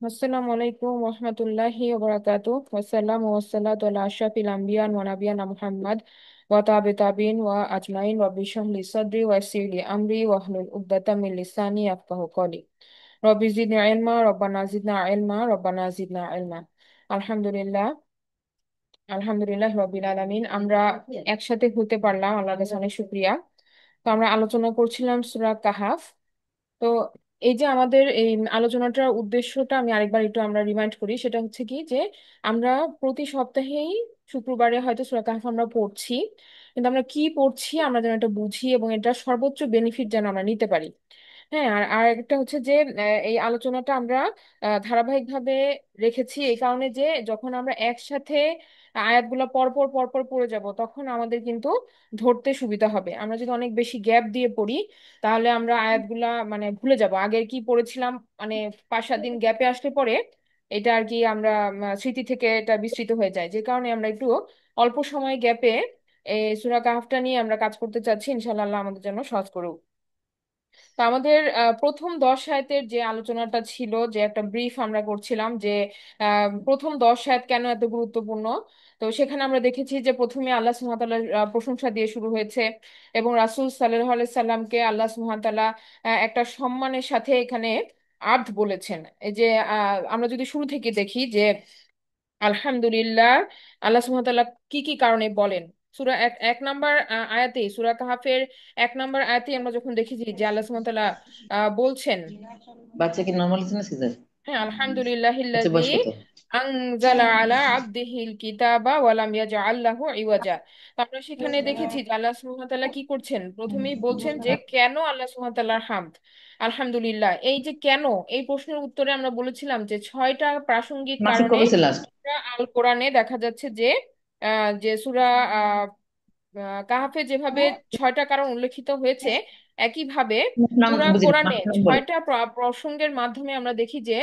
আসসালামু আলাইকুম রহমতুল্লাহি ওবরাকাতু ওয়াসসালাম ওয়াসসালাতু আলা আশরাফিল আম্বিয়া ওয়া নাবিয়ানা মুহাম্মদ ওয়া তাবিন ওয়া আজমাইন রাব্বি ইশরাহ লি সাদরি ওয়া ইয়াসসির লি আমরি ওয়াহলুল উকদাতাম মিন লিসানি ইয়াফকাহু কওলি রব্বি জিদনি ইলমা রব্বানা জিদনা ইলমা রব্বানা জিদনা ইলমা। আলহামদুলিল্লাহ, আলহামদুলিল্লাহ রবিল আলামিন। আমরা একসাথে হতে পারলাম, আল্লাহর কাছে অনেক শুকরিয়া। তো আমরা আলোচনা করছিলাম সূরা কাহাফ। তো এই যে আমাদের এই আলোচনাটার উদ্দেশ্যটা আমি আরেকবার একটু আমরা রিমাইন্ড করি, সেটা হচ্ছে কি যে আমরা প্রতি সপ্তাহেই শুক্রবারে হয়তো সূরা কাহফ আমরা পড়ছি, কিন্তু আমরা কি পড়ছি আমরা যেন এটা বুঝি এবং এটা সর্বোচ্চ বেনিফিট যেন আমরা নিতে পারি। হ্যাঁ, আর আর একটা হচ্ছে যে এই আলোচনাটা আমরা ধারাবাহিকভাবে রেখেছি এই কারণে যে যখন আমরা একসাথে আয়াতগুলো পরপর পরপর পড়ে যাব তখন আমাদের কিন্তু ধরতে সুবিধা হবে। আমরা যদি অনেক বেশি গ্যাপ দিয়ে পড়ি তাহলে আমরা আয়াতগুলা মানে ভুলে যাব আগের কি পড়েছিলাম। মানে 5-7 দিন গ্যাপে আসলে পরে এটা আর কি আমরা স্মৃতি থেকে এটা বিস্মৃত হয়ে যায়, যে কারণে আমরা একটু অল্প সময় গ্যাপে এই সূরা কাহফটা নিয়ে আমরা কাজ করতে চাচ্ছি। ইনশাআল্লাহ আল্লাহ আমাদের জন্য সহজ করুক। তো আমাদের প্রথম 10 আয়াতের যে আলোচনাটা ছিল, যে একটা ব্রিফ আমরা করছিলাম যে প্রথম 10 আয়াত কেন এত গুরুত্বপূর্ণ। তো সেখানে আমরা দেখেছি যে প্রথমে আল্লাহ সুবহানাহু ওয়া তাআলার প্রশংসা দিয়ে শুরু হয়েছে এবং রাসূল সাল্লাল্লাহু আলাইহি সাল্লামকে আল্লাহ সুবহানাহু ওয়া তাআলা একটা সম্মানের সাথে এখানে আব্দ বলেছেন। এই যে আমরা যদি শুরু থেকে দেখি যে আলহামদুলিল্লাহ আল্লাহ সুবহানাহু ওয়া তাআলা কি কি কারণে বলেন। সূরা এক এক নাম্বার আয়াতে, সূরা কাহাফের 1 নাম্বার আয়াতে আমরা যখন দেখেছি যে আল্লাহ সুবহানাহু ওয়া তাআলা বলছেন, বাচ্চা কি নর্মাল আছে না সিজার? হ্যাঁ, বাচ্চা আলহামদুলিল্লাহিল্লাযী বয়স কত? আনজালা আলা আবদিহিল কিতাবা ওয়া লাম ইয়াজআল লাহু ইওয়াজা। তো আমরা সেখানে দেখেছি যে আল্লাহ সুবহানাহু ওয়া তাআলা কি করছেন, প্রথমেই বলছেন যে কেন আল্লাহ সুবহানাহু ওয়া তাআলার হামদ, আলহামদুলিল্লাহ। এই যে কেন, এই প্রশ্নের উত্তরে আমরা বলেছিলাম যে 6টা প্রাসঙ্গিক মাসিক কারণে কবে ছিল লাস্ট? আল কোরআনে দেখা যাচ্ছে যে যে সূরা কাহাফে যেভাবে 6টা কারণ উল্লেখিত হয়েছে, একইভাবে নাম পুরা বুঝিনি, কোরআনে নাম নাম বলো। 6টা প্রসঙ্গের মাধ্যমে আমরা দেখি যে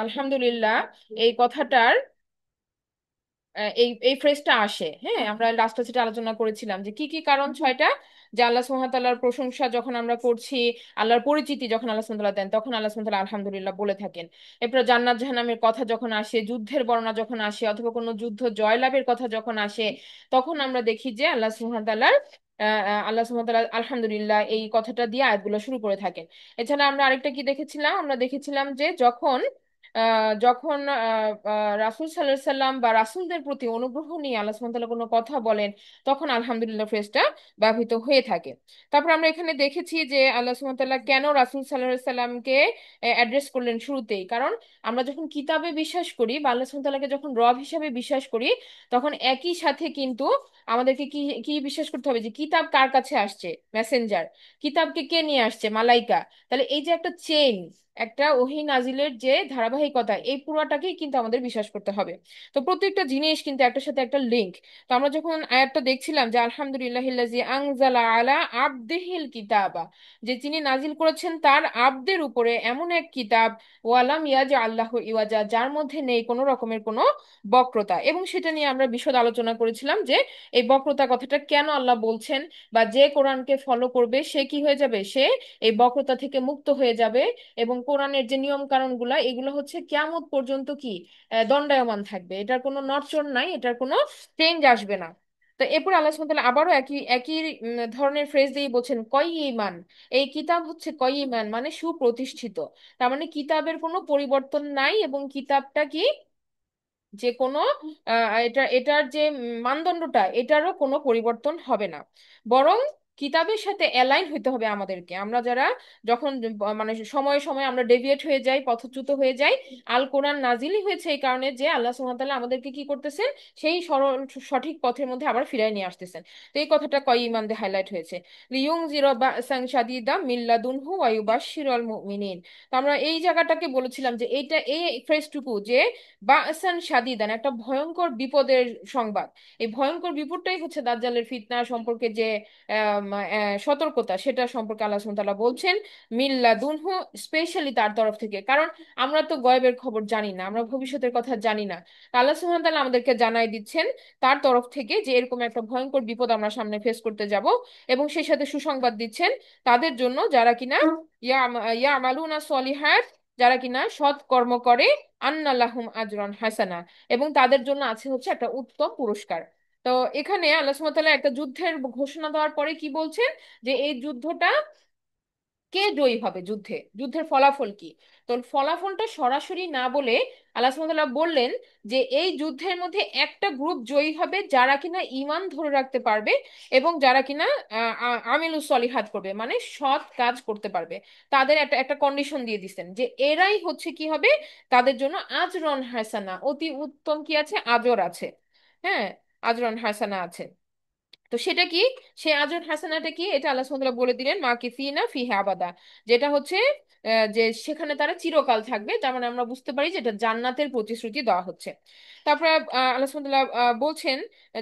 আলহামদুলিল্লাহ এই কথাটার এই এই ফ্রেজটা আসে। হ্যাঁ, আমরা লাস্টে যেটা আলোচনা করেছিলাম যে কি কি কারণ 6টা, যে আল্লাহ সুবহানাহু ওয়া তাআলার প্রশংসা যখন আমরা করছি, আল্লাহর পরিচিতি যখন আল্লাহ সুবহানাহু ওয়া তাআলা দেন তখন আল্লাহ সুবহানাহু ওয়া তাআলা আলহামদুলিল্লাহ বলে থাকেন। এরপর জান্নাত জাহান্নামের কথা যখন আসে, যুদ্ধের বর্ণনা যখন আসে, অথবা কোনো যুদ্ধ জয়লাভের কথা যখন আসে, তখন আমরা দেখি যে আল্লাহ সুবহানাহু ওয়া তাআলার আল্লাহ সুবহানাহু ওয়া তাআলা আলহামদুলিল্লাহ এই কথাটা দিয়ে আয়াতগুলো শুরু করে থাকেন। এছাড়া আমরা আরেকটা কি দেখেছিলাম, আমরা দেখেছিলাম যে যখন রাসূল সাল্লাল্লাহু আলাইহি সাল্লাম বা রাসূলদের প্রতি অনুগ্রহ নিয়ে আল্লাহ সুবহানাহু ওয়া তাআলা কোনো কথা বলেন তখন আলহামদুলিল্লাহ ফ্রেজটা ব্যবহৃত হয়ে থাকে। তারপর আমরা এখানে দেখেছি যে আল্লাহ সুবহানাহু ওয়া তাআলা কেন রাসূল সাল্লাল্লাহু আলাইহি সাল্লামকে অ্যাড্রেস করলেন শুরুতেই। কারণ আমরা যখন কিতাবে বিশ্বাস করি বা আল্লাহ সুবহানাহু ওয়া তাআলাকে যখন রব হিসাবে বিশ্বাস করি, তখন একই সাথে কিন্তু আমাদেরকে কি কি বিশ্বাস করতে হবে যে কিতাব কার কাছে আসছে, মেসেঞ্জার। কিতাবকে কে নিয়ে আসছে, মালাইকা। তাহলে এই যে একটা চেইন, একটা ওহী নাজিলের যে ধারাবাহিকতা, এই পুরোটাকেই কিন্তু আমাদের বিশ্বাস করতে হবে। তো প্রত্যেকটা জিনিস কিন্তু একটার সাথে একটা লিংক। তো আমরা যখন আয়াতটা দেখছিলাম যে আলহামদুলিল্লাহিল্লাযী আনজালা আলা আবদিহিল কিতাবা, যে তিনি নাজিল করেছেন তার আবদের উপরে এমন এক কিতাব, ওয়ালাম ইয়াজা আল্লাহু ইওয়াজা, যার মধ্যে নেই কোনো রকমের কোনো বক্রতা। এবং সেটা নিয়ে আমরা বিশদ আলোচনা করেছিলাম যে এই বক্রতা কথাটা কেন আল্লাহ বলছেন, বা যে কোরআনকে ফলো করবে সে কি হয়ে যাবে, সে এই বক্রতা থেকে মুক্ত হয়ে যাবে। এবং কোরআনের যে নিয়ম কানুন গুলা, এগুলো হচ্ছে কিয়ামত পর্যন্ত কি দণ্ডায়মান থাকবে, এটার কোনো নড়চড় নাই, এটার কোনো চেঞ্জ আসবে না। তো এরপর আল্লাহ সুবহানাহু ওয়া তাআলা আবারও একই একই ধরনের ফ্রেজ দিয়ে বলছেন কয়ইমান। এই কিতাব হচ্ছে কয়ইমান মানে সুপ্রতিষ্ঠিত। তার মানে কিতাবের কোনো পরিবর্তন নাই, এবং কিতাবটা কি যে কোনো এটার যে মানদণ্ডটা, এটারও কোনো পরিবর্তন হবে না। বরং কিতাবের সাথে অ্যালাইন হইতে হবে আমাদেরকে। আমরা যারা যখন মানে সময়ে সময়ে আমরা ডেভিয়েট হয়ে যাই, পথচ্যুত হয়ে যাই, আল কোরআন নাজিলই হয়েছে এই কারণে যে আল্লাহ সুবহানাহু ওয়া তাআলা আমাদেরকে কি করতেছেন, সেই সরল সঠিক পথের মধ্যে আবার ফিরায় নিয়ে আসতেছেন। তো এই কথাটা কয় ইমান দিয়ে হাইলাইট হয়েছে, লিইউনজিরা বাসান শাদীদা মিন লাদুনহু ওয়া ইউবাশশিরাল মুমিনিন। তো আমরা এই জায়গাটাকে বলেছিলাম যে এইটা এই ফ্রেজটুকু যে বাসান শাদীদান, একটা ভয়ঙ্কর বিপদের সংবাদ। এই ভয়ঙ্কর বিপদটাই হচ্ছে দাজ্জালের ফিতনা সম্পর্কে যে সতর্কতা, সেটা সম্পর্কে আল্লাহ সুবহানাহু ওয়া তাআলা বলছেন মিল্লা দুনহু, স্পেশালি তার তরফ থেকে। কারণ আমরা তো গয়বের খবর জানি না, আমরা ভবিষ্যতের কথা জানি না। তা আল্লাহ সুবহানাহু ওয়া তাআলা আমাদেরকে জানাই দিচ্ছেন তার তরফ থেকে যে এরকম একটা ভয়ঙ্কর বিপদ আমরা সামনে ফেস করতে যাব। এবং সেই সাথে সুসংবাদ দিচ্ছেন তাদের জন্য যারা কিনা ইয়ামালুনা সলিহাত যারা কিনা সৎ কর্ম করে, আন্না লাহুম আজরান হাসানা, এবং তাদের জন্য আছে হচ্ছে একটা উত্তম পুরস্কার। তো এখানে আল্লাহ সুবহানাহু ওয়া তাআলা একটা যুদ্ধের ঘোষণা দেওয়ার পরে কি বলছেন, যে এই যুদ্ধটা কে জয়ী হবে, যুদ্ধের ফলাফল কি। তো ফলাফলটা সরাসরি না বলে আল্লাহ সুবহানাহু ওয়া তাআলা বললেন যে এই যুদ্ধের মধ্যে একটা গ্রুপ জয়ী হবে যারা কিনা ঈমান ধরে রাখতে পারবে, এবং যারা কিনা আমিলুস সলিহাত করবে, মানে সৎ কাজ করতে পারবে। তাদের একটা একটা কন্ডিশন দিয়ে দিচ্ছেন যে এরাই হচ্ছে কি হবে, তাদের জন্য আজরন হাসানা, অতি উত্তম কি আছে, আজর আছে। হ্যাঁ, আজরন হাসানা আছে। তো সেটা কি, সে আজর হাসানাটা কি, এটা আল্লাহ সুবহানাহু ওয়া তাআলা বলে দিলেন, মা কিসিনা ফিহি আবাদা, যেটা হচ্ছে যে সেখানে তারা চিরকাল থাকবে। তার মানে আমরা বুঝতে পারি যে এটা জান্নাতের প্রতিশ্রুতি দেওয়া হচ্ছে। তারপরে আল্লাহ সুবহানাহু ওয়া তাআলা বলছেন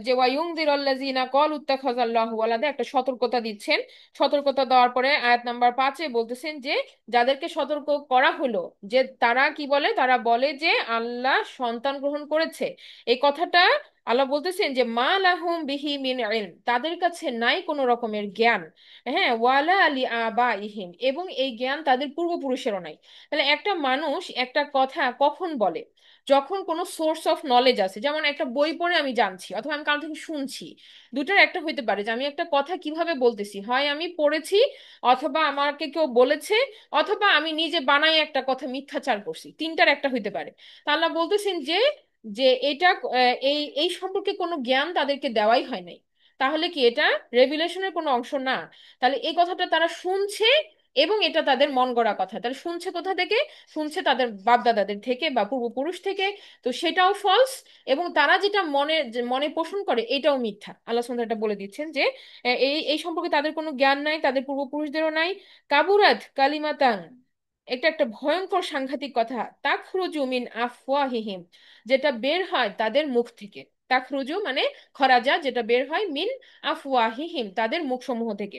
যে ওয়ায়ুনযিরাল্লাযিনা ক্বালু ইত্তাখাযাল্লাহু ওয়ালাদা, একটা সতর্কতা দিচ্ছেন। সতর্কতা দেওয়ার পরে আয়াত নাম্বার 5-এ বলতেছেন যে যাদেরকে সতর্ক করা হলো, যে তারা কি বলে, তারা বলে যে আল্লাহ সন্তান গ্রহণ করেছে। এই কথাটা আল্লাহ বলতেছেন যে মা লাহুম বিহি মিন ইলম, তাদের কাছে নাই কোনো রকমের জ্ঞান। হ্যাঁ, ওয়ালা আলি আবাইহিম, এবং এই জ্ঞান তাদের পূর্বপুরুষেরও নাই। তাহলে একটা মানুষ একটা কথা কখন বলে, যখন কোনো সোর্স অফ নলেজ আছে, যেমন একটা বই পড়ে আমি জানছি অথবা আমি কারো থেকে শুনছি। দুটার একটা হইতে পারে যে আমি একটা কথা কিভাবে বলতেছি, হয় আমি পড়েছি, অথবা আমাকে কেউ বলেছে, অথবা আমি নিজে বানাই একটা কথা মিথ্যাচার করছি, তিনটার একটা হইতে পারে। তা আল্লাহ বলতেছেন যে যে এটা এই এই সম্পর্কে কোনো জ্ঞান তাদেরকে দেওয়াই হয় নাই। তাহলে কি এটা রেভিলেশনের কোনো অংশ না? তাহলে এই কথাটা তারা শুনছে, এবং এটা তাদের মন গড়া কথা। তাহলে শুনছে কোথা থেকে? শুনছে তাদের বাপ দাদাদের থেকে বা পূর্বপুরুষ থেকে। তো সেটাও ফলস, এবং তারা যেটা মনে পোষণ করে এটাও মিথ্যা। আল্লাহ সুবহানাহু ওয়া তাআলা এটা বলে দিচ্ছেন যে এই এই সম্পর্কে তাদের কোনো জ্ঞান নাই, তাদের পূর্বপুরুষদেরও নাই। কাবুরাত কালিমাতান, এটা একটা ভয়ঙ্কর সাংঘাতিক কথা, তাখরুজু মিন আফওয়াহিহিম, যেটা বের হয় তাদের মুখ থেকে। তাখরুজু মানে খরাজা, যেটা বের হয় মিন আফওয়াহিহিম, তাদের মুখসমূহ থেকে।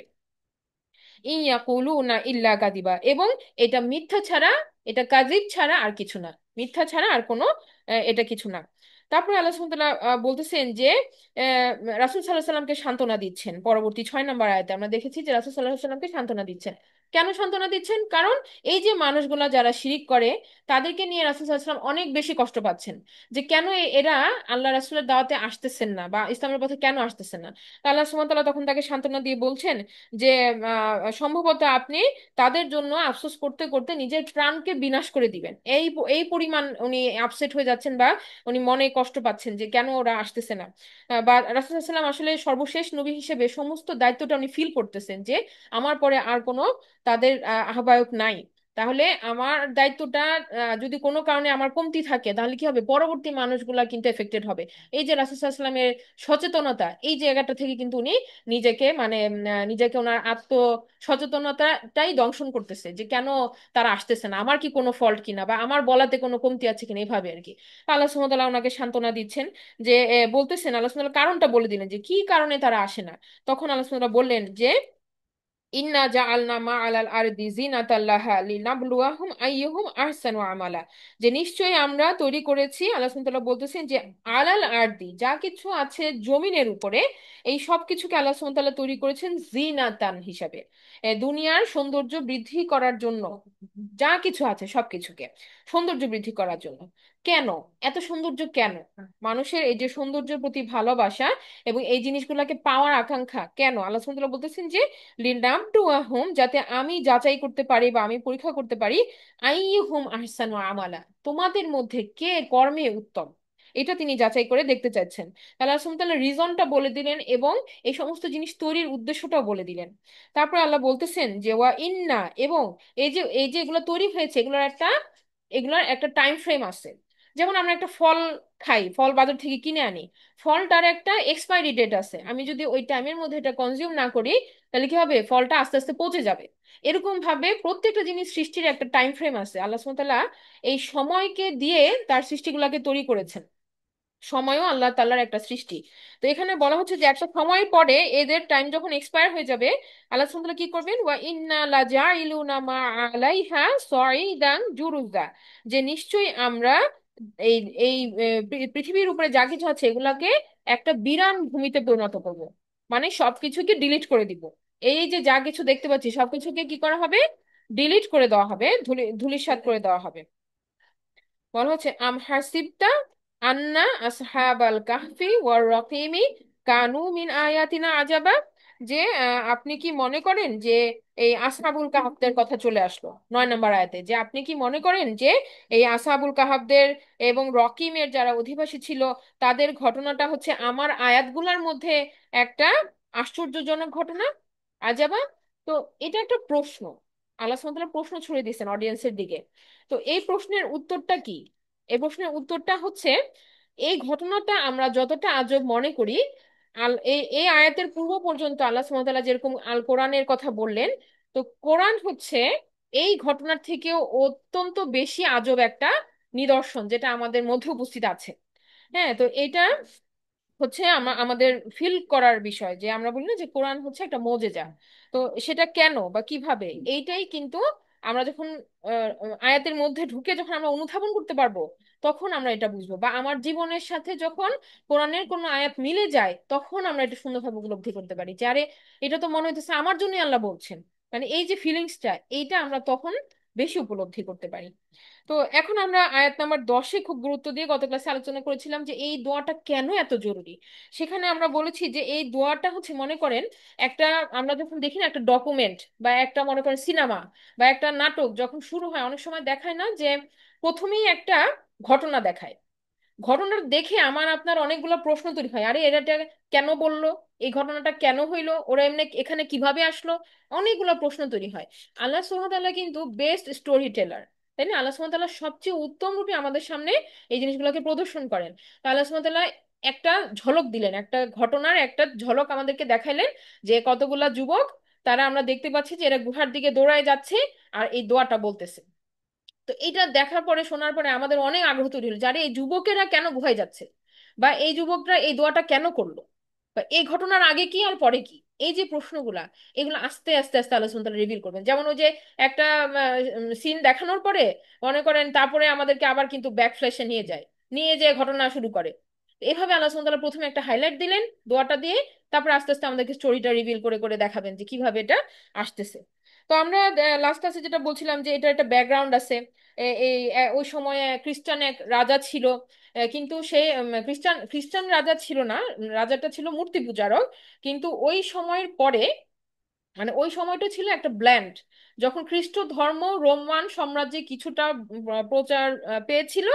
ইয়াকুলুনা ইল্লা কাদিবা, এবং এটা মিথ্যা ছাড়া, এটা কাজিব ছাড়া আর কিছু না, মিথ্যা ছাড়া আর কোনো এটা কিছু না। তারপরে আল্লাহ সুবহানাহু ওয়া তাআলা বলতেছেন যে রাসূল সাল্লাল্লাহু আলাইহি সাল্লামকে সান্ত্বনা দিচ্ছেন। পরবর্তী 6 নম্বর আয়াতে আমরা দেখেছি যে রাসূল সাল্লাল্লাহু আলাইহি সাল্লামকে সান্ত্বনা দিচ্ছেন। কেন সান্ত্বনা দিচ্ছেন? কারণ এই যে মানুষগুলা যারা শিরিক করে, তাদেরকে নিয়ে রাসূল সাল্লাল্লাহু আলাইহি সাল্লাম অনেক বেশি কষ্ট পাচ্ছেন, যে কেন এরা আল্লাহ রাসূলের দাওয়াতে আসতেছেন না বা ইসলামের পথে কেন আসতেছেন না। তা আল্লাহ সুবহানাহু ওয়া তাআলা তখন তাকে সান্ত্বনা দিয়ে বলছেন যে সম্ভবত আপনি তাদের জন্য আফসোস করতে করতে নিজের প্রাণকে বিনাশ করে দিবেন, এই এই পরিমাণ উনি আপসেট হয়ে যাচ্ছেন, বা উনি মনে কষ্ট পাচ্ছেন যে কেন ওরা আসতেছে না। বা রাসূল সাল্লাল্লাহু আলাইহি ওয়াসাল্লাম আসলে সর্বশেষ নবী হিসেবে সমস্ত দায়িত্বটা উনি ফিল করতেছেন যে আমার পরে আর কোনো তাদের আহ্বায়ক নাই। তাহলে আমার দায়িত্বটা যদি কোনো কারণে আমার কমতি থাকে, তাহলে কি হবে, পরবর্তী মানুষগুলা কিন্তু এফেক্টেড হবে। এই যে রাসূল সাল্লাল্লাহু আলাইহি ওয়াসাল্লামের সচেতনতা, এই জায়গাটা থেকে কিন্তু উনি নিজেকে মানে নিজেকে ওনার আত্ম সচেতনতাটাই দংশন করতেছে, যে কেন তারা আসতেছে না, আমার কি কোনো ফল্ট কিনা, বা আমার বলাতে কোনো কমতি আছে কিনা, এইভাবে আর কি। আল্লাহ সুবহানাহু ওয়া তাআলা ওনাকে সান্ত্বনা দিচ্ছেন, যে বলতেছেন, আল্লাহ সুবহানাহু ওয়া তাআলা কারণটা বলে দিলেন যে কি কারণে তারা আসে না। তখন আল্লাহ সুবহানাহু ওয়া তাআলা বললেন যে ইন্না জাআলনা মা আলাল আরদি জিনাতাল্লাহা লিনাবলুয়াহুম আইয়ুহুম আহসানু আমালা, যে নিশ্চয়ই আমরা তৈরি করেছি, আল্লাহ সুবহানাহু ওয়া তাআলা বলতেছেন যে আলাল আরদি, যা কিছু আছে জমিনের উপরে, এই সব কিছুকে আল্লাহ সুবহানাহু ওয়া তাআলা তৈরি করেছেন জিনাতান হিসাবে, দুনিয়ার সৌন্দর্য বৃদ্ধি করার জন্য। যা কিছু আছে সবকিছুকে সৌন্দর্য বৃদ্ধি করার জন্য। কেন এত সৌন্দর্য, কেন মানুষের এই যে সৌন্দর্যের প্রতি ভালোবাসা এবং এই জিনিসগুলোকে পাওয়ার আকাঙ্ক্ষা, কেন আল্লাহ সুবহানাহু ওয়া তাআলা বলতেছেন যে লিনাম টু আহম, যাতে আমি যাচাই করতে পারি বা আমি পরীক্ষা করতে পারি, আইয়ুহুম আহসানু আমালা, তোমাদের মধ্যে কে কর্মে উত্তম, এটা তিনি যাচাই করে দেখতে চাচ্ছেন। তাহলে আল্লাহ সুবহানাহু ওয়া তাআলা রিজনটা বলে দিলেন, এবং এই সমস্ত জিনিস তৈরির উদ্দেশ্যটাও বলে দিলেন। তারপর আল্লাহ বলতেছেন যে ওয়া ইন্না, এবং এই যে এগুলো তৈরি হয়েছে, এগুলোর একটা টাইম ফ্রেম আছে। যেমন আমরা একটা ফল খাই, ফল বাজার থেকে কিনে আনি, ফলটার একটা এক্সপায়ারি ডেট আছে, আমি যদি ওই টাইমের মধ্যে এটা কনজিউম না করি, তাহলে কি হবে, ফলটা আস্তে আস্তে পচে যাবে। এরকম ভাবে প্রত্যেকটা জিনিস সৃষ্টির একটা টাইম ফ্রেম আছে। আল্লাহ সুবহানাহু ওয়া তাআলা এই সময়কে দিয়ে তার সৃষ্টিগুলোকে তৈরি করেছেন। সময়ও আল্লাহ তাআলার একটা সৃষ্টি। তো এখানে বলা হচ্ছে যে একটা সময় পরে এদের টাইম যখন এক্সপায়ার হয়ে যাবে, আল্লাহ সুবহানাহু ওয়া তাআলা কি করবেন, ওয়া ইন্না লাজাইলুনা মা আলাইহা সাইদান জুরুজা, যে নিশ্চয়ই আমরা এই এই পৃথিবীর উপরে যা কিছু আছে এগুলাকে একটা বিরান ভূমিতে পরিণত করব, মানে সবকিছুকে ডিলিট করে দিব। এই যে যা কিছু দেখতে পাচ্ছি সবকিছুকে কি করা হবে, ডিলিট করে দেওয়া হবে, ধূলিসাৎ করে দেওয়া হবে। বলা হচ্ছে আম হাসিবতা আন্না আসহাবাল কাহফি ওয়ার রকিমি কানু মিন আয়াতিনা আজাবা, যে আপনি কি মনে করেন যে এই আসহাবুল কাহাফদের কথা চলে আসলো 9 নম্বর আয়াতে, যে আপনি কি মনে করেন যে এই আসহাবুল কাহাফদের এবং রকিমের যারা অধিবাসী ছিল তাদের ঘটনাটা হচ্ছে আমার আয়াতগুলোর মধ্যে একটা আশ্চর্যজনক ঘটনা, আজাবা। তো এটা একটা প্রশ্ন, আল্লাহ সুবহানাহু ওয়া তাআলা প্রশ্ন ছুড়ে দিয়েছেন অডিয়েন্সের দিকে। তো এই প্রশ্নের উত্তরটা কি? এই প্রশ্নের উত্তরটা হচ্ছে, এই ঘটনাটা আমরা যতটা আজব মনে করি, এই এই আয়াতের পূর্ব পর্যন্ত আল্লাহ সুবহানাহু ওয়া তাআলা যেরকম আল কোরআনের কথা বললেন, তো কোরআন হচ্ছে এই ঘটনার থেকেও অত্যন্ত বেশি আজব একটা নিদর্শন যেটা আমাদের মধ্যে উপস্থিত আছে। হ্যাঁ, তো এটা হচ্ছে আমাদের ফিল করার বিষয়, যে আমরা বলি না যে কোরআন হচ্ছে একটা মোজেজা। তো সেটা কেন বা কিভাবে, এইটাই কিন্তু আমরা যখন আয়াতের মধ্যে ঢুকে যখন আমরা অনুধাবন করতে পারবো, তখন আমরা এটা বুঝবো। বা আমার জীবনের সাথে যখন কোরআনের কোনো আয়াত মিলে যায়, তখন আমরা এটা সুন্দরভাবে উপলব্ধি করতে পারি যে আরে, এটা তো মনে হইতেছে আমার জন্যই আল্লাহ বলছেন। মানে এই যে ফিলিংসটা, এইটা আমরা তখন বেশি উপলব্ধি করতে পারি। তো এখন আমরা আয়াত নাম্বার 10-এ খুব গুরুত্ব দিয়ে গত ক্লাসে আলোচনা করেছিলাম যে এই দোয়াটা কেন এত জরুরি। সেখানে আমরা বলেছি যে এই দোয়াটা হচ্ছে, মনে করেন একটা, আমরা যখন দেখি না একটা ডকুমেন্ট বা একটা মনে করেন সিনেমা বা একটা নাটক যখন শুরু হয়, অনেক সময় দেখায় না যে প্রথমেই একটা ঘটনা দেখায়। ঘটনাটা দেখে আমার আপনার অনেকগুলো প্রশ্ন তৈরি হয়, আরে এটা কেন বললো, এই ঘটনাটা কেন হইলো, ওরা এমনি এখানে কিভাবে আসলো, অনেকগুলো প্রশ্ন তৈরি হয়। আল্লাহ সুবহানাহু ওয়া তাআলা কিন্তু বেস্ট স্টোরি টেলার, তাই না? আল্লাহ সুবহানাহু ওয়া তাআলা সবচেয়ে উত্তম রূপে আমাদের সামনে এই জিনিসগুলোকে প্রদর্শন করেন। তো আল্লাহ সুবহানাহু ওয়া তাআলা একটা ঝলক দিলেন, একটা ঘটনার একটা ঝলক আমাদেরকে দেখাইলেন, যে কতগুলা যুবক, তারা আমরা দেখতে পাচ্ছি যে এরা গুহার দিকে দৌড়ায় যাচ্ছে আর এই দোয়াটা বলতেছে। তো এটা দেখার পরে শোনার পরে আমাদের অনেক আগ্রহ তৈরি হলো, যারে এই যুবকেরা কেন গুহায় যাচ্ছে, বা এই যুবকরা এই দোয়াটা কেন করলো, বা এই ঘটনার আগে কি আর পরে কি। এই যে প্রশ্নগুলা, এগুলো আস্তে আস্তে আস্তে আল্লাহ সুবহানাহু ওয়া তাআলা রিভিল করবেন। যেমন ওই যে একটা সিন দেখানোর পরে মনে করেন তারপরে আমাদেরকে আবার কিন্তু ব্যাক ফ্ল্যাশে নিয়ে যায়, নিয়ে যে ঘটনা শুরু করে। এভাবে আল্লাহ সুবহানাহু ওয়া তাআলা প্রথমে একটা হাইলাইট দিলেন দোয়াটা দিয়ে, তারপর আস্তে আস্তে আমাদেরকে স্টোরিটা রিভিল করে করে দেখাবেন যে কিভাবে এটা আসতেছে। তো আমরা লাস্ট ক্লাসে যেটা বলছিলাম যে এটা একটা ব্যাকগ্রাউন্ড আছে। ওই সময়ে খ্রিস্টান এক রাজা ছিল, কিন্তু সেই খ্রিস্টান খ্রিস্টান রাজা ছিল না, রাজাটা ছিল মূর্তি পূজারক। কিন্তু ওই সময়ের পরে, মানে ওই সময়টা ছিল একটা ব্ল্যান্ড, যখন খ্রিস্ট ধর্ম রোমান সাম্রাজ্যে কিছুটা প্রচার পেয়েছিল,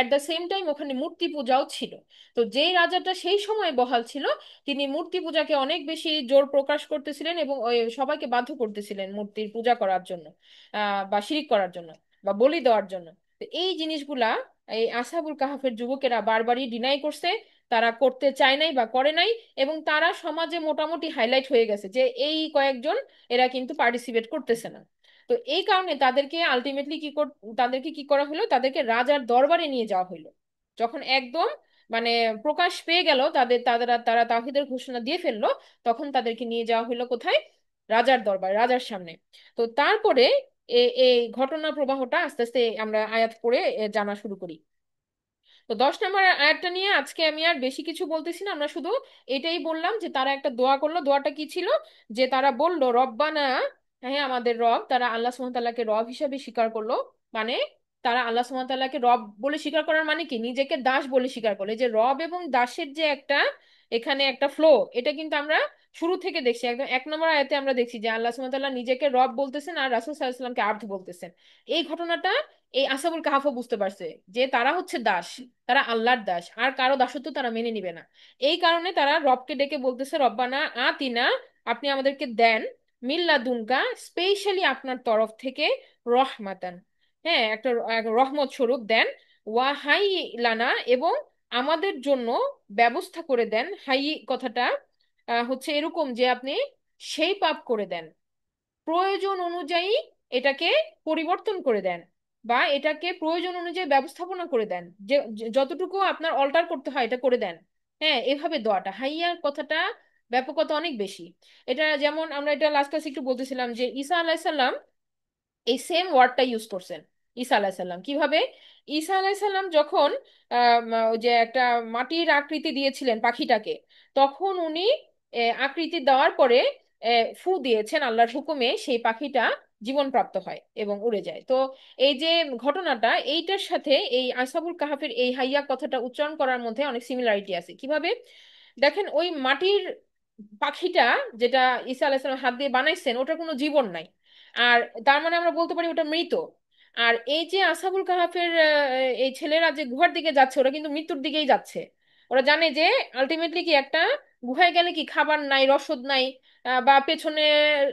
এট দ্য সেম টাইম ওখানে মূর্তি পূজাও ছিল। তো যেই রাজাটা সেই সময় বহাল ছিল, তিনি মূর্তি পূজাকে অনেক বেশি জোর প্রকাশ করতেছিলেন এবং ওই সবাইকে বাধ্য করতেছিলেন মূর্তির পূজা করার জন্য, বা শিরিক করার জন্য, বা বলি দেওয়ার জন্য। তো এই জিনিসগুলা এই আসহাবুল কাহাফের যুবকেরা বারবারই ডিনাই করছে, তারা করতে চায় নাই বা করে নাই। এবং তারা সমাজে মোটামুটি হাইলাইট হয়ে গেছে যে এই কয়েকজন, এরা কিন্তু পার্টিসিপেট করতেছে না। তো এই কারণে তাদেরকে আলটিমেটলি তাদেরকে কি করা হলো, তাদেরকে রাজার দরবারে নিয়ে যাওয়া হলো। যখন একদম মানে প্রকাশ পেয়ে গেল, তারা তারা তাওহীদের ঘোষণা দিয়ে ফেললো, তখন তাদেরকে নিয়ে যাওয়া হলো কোথায়? রাজার দরবার, রাজার সামনে। তো তারপরে এই ঘটনা প্রবাহটা আস্তে আস্তে আমরা আয়াত পড়ে জানা শুরু করি। তো 10 নম্বর আয়াতটা নিয়ে আজকে আমি আর বেশি কিছু বলতেছি না, আমরা শুধু এটাই বললাম যে তারা একটা দোয়া করলো। দোয়াটা কি ছিল? যে তারা বলল রব্বানা, হ্যাঁ আমাদের রব। তারা আল্লাহ সুবহানাহু ওয়া তাআলাকে রব হিসেবে স্বীকার করলো। মানে তারা আল্লাহ সুবহানাহু ওয়া তাআলাকে রব বলে স্বীকার করার মানে কি, নিজেকে দাস বলে স্বীকার করলো। এই যে রব এবং দাসের যে একটা এখানে একটা ফ্লো, এটা কিন্তু আমরা শুরু থেকে দেখছি। একদম 1 নম্বর আয়াতে আমরা দেখছি যে আল্লাহ সুবহানাহু ওয়া তাআলা নিজেকে রব বলতেছেন আর রাসূল সাল্লাল্লাহু আলাইহি ওয়াসাল্লামকে আব্দ বলতেছেন। এই ঘটনাটা এই আসহাবুল কাহাফও বুঝতে পারছে যে তারা হচ্ছে দাস, তারা আল্লাহর দাস, আর কারো দাসত্ব তারা মেনে নিবে না। এই কারণে তারা রবকে ডেকে বলতেছে রব্বানা আতিনা, আপনি আমাদেরকে দেন, মিল্লাদুনকা, স্পেশালি আপনার তরফ থেকে, রহমাতান, হ্যাঁ একটা রহমত স্বরূপ দেন, ওয়া হাই লানা, এবং আমাদের জন্য ব্যবস্থা করে দেন। হাই কথাটা হচ্ছে এরকম যে আপনি সেই পাপ করে দেন, প্রয়োজন অনুযায়ী এটাকে পরিবর্তন করে দেন, বা এটাকে প্রয়োজন অনুযায়ী ব্যবস্থাপনা করে দেন, যতটুকু আপনার অল্টার করতে হয় এটা করে দেন। হ্যাঁ, এভাবে দোয়াটা, হাইয়ার কথাটা ব্যাপকতা অনেক বেশি। এটা যেমন আমরা এটা লাস্ট ক্লাসে একটু বলতেছিলাম যে ঈসা আলাইসাল্লাম এই সেম ওয়ার্ডটা ইউজ করছেন। ঈসা আলাইসাল্লাম কিভাবে? ঈসা আলাইসাল্লাম যখন ওই যে একটা মাটির আকৃতি দিয়েছিলেন পাখিটাকে, তখন উনি আকৃতি দেওয়ার পরে ফু দিয়েছেন আল্লাহর হুকুমে, সেই পাখিটা জীবন প্রাপ্ত হয় এবং উড়ে যায়। তো এই যে ঘটনাটা, এইটার সাথে এই আসহাবুল কাহাফের এই হাইয়া কথাটা উচ্চারণ করার মধ্যে অনেক সিমিলারিটি আছে। কিভাবে দেখেন, ওই মাটির পাখিটা যেটা ঈসা আলাইহিস সালাম হাত দিয়ে বানাইছেন, ওটার কোনো জীবন নাই। আর তার মানে আমরা বলতে পারি ওটা মৃত। আর এই যে আসহাবুল কাহাফের এই ছেলেরা যে গুহার দিকে যাচ্ছে, ওরা কিন্তু মৃত্যুর দিকেই যাচ্ছে। ওরা জানে যে আলটিমেটলি কি একটা গুহায় গেলে কি খাবার নাই, রসদ নাই, বা পেছনে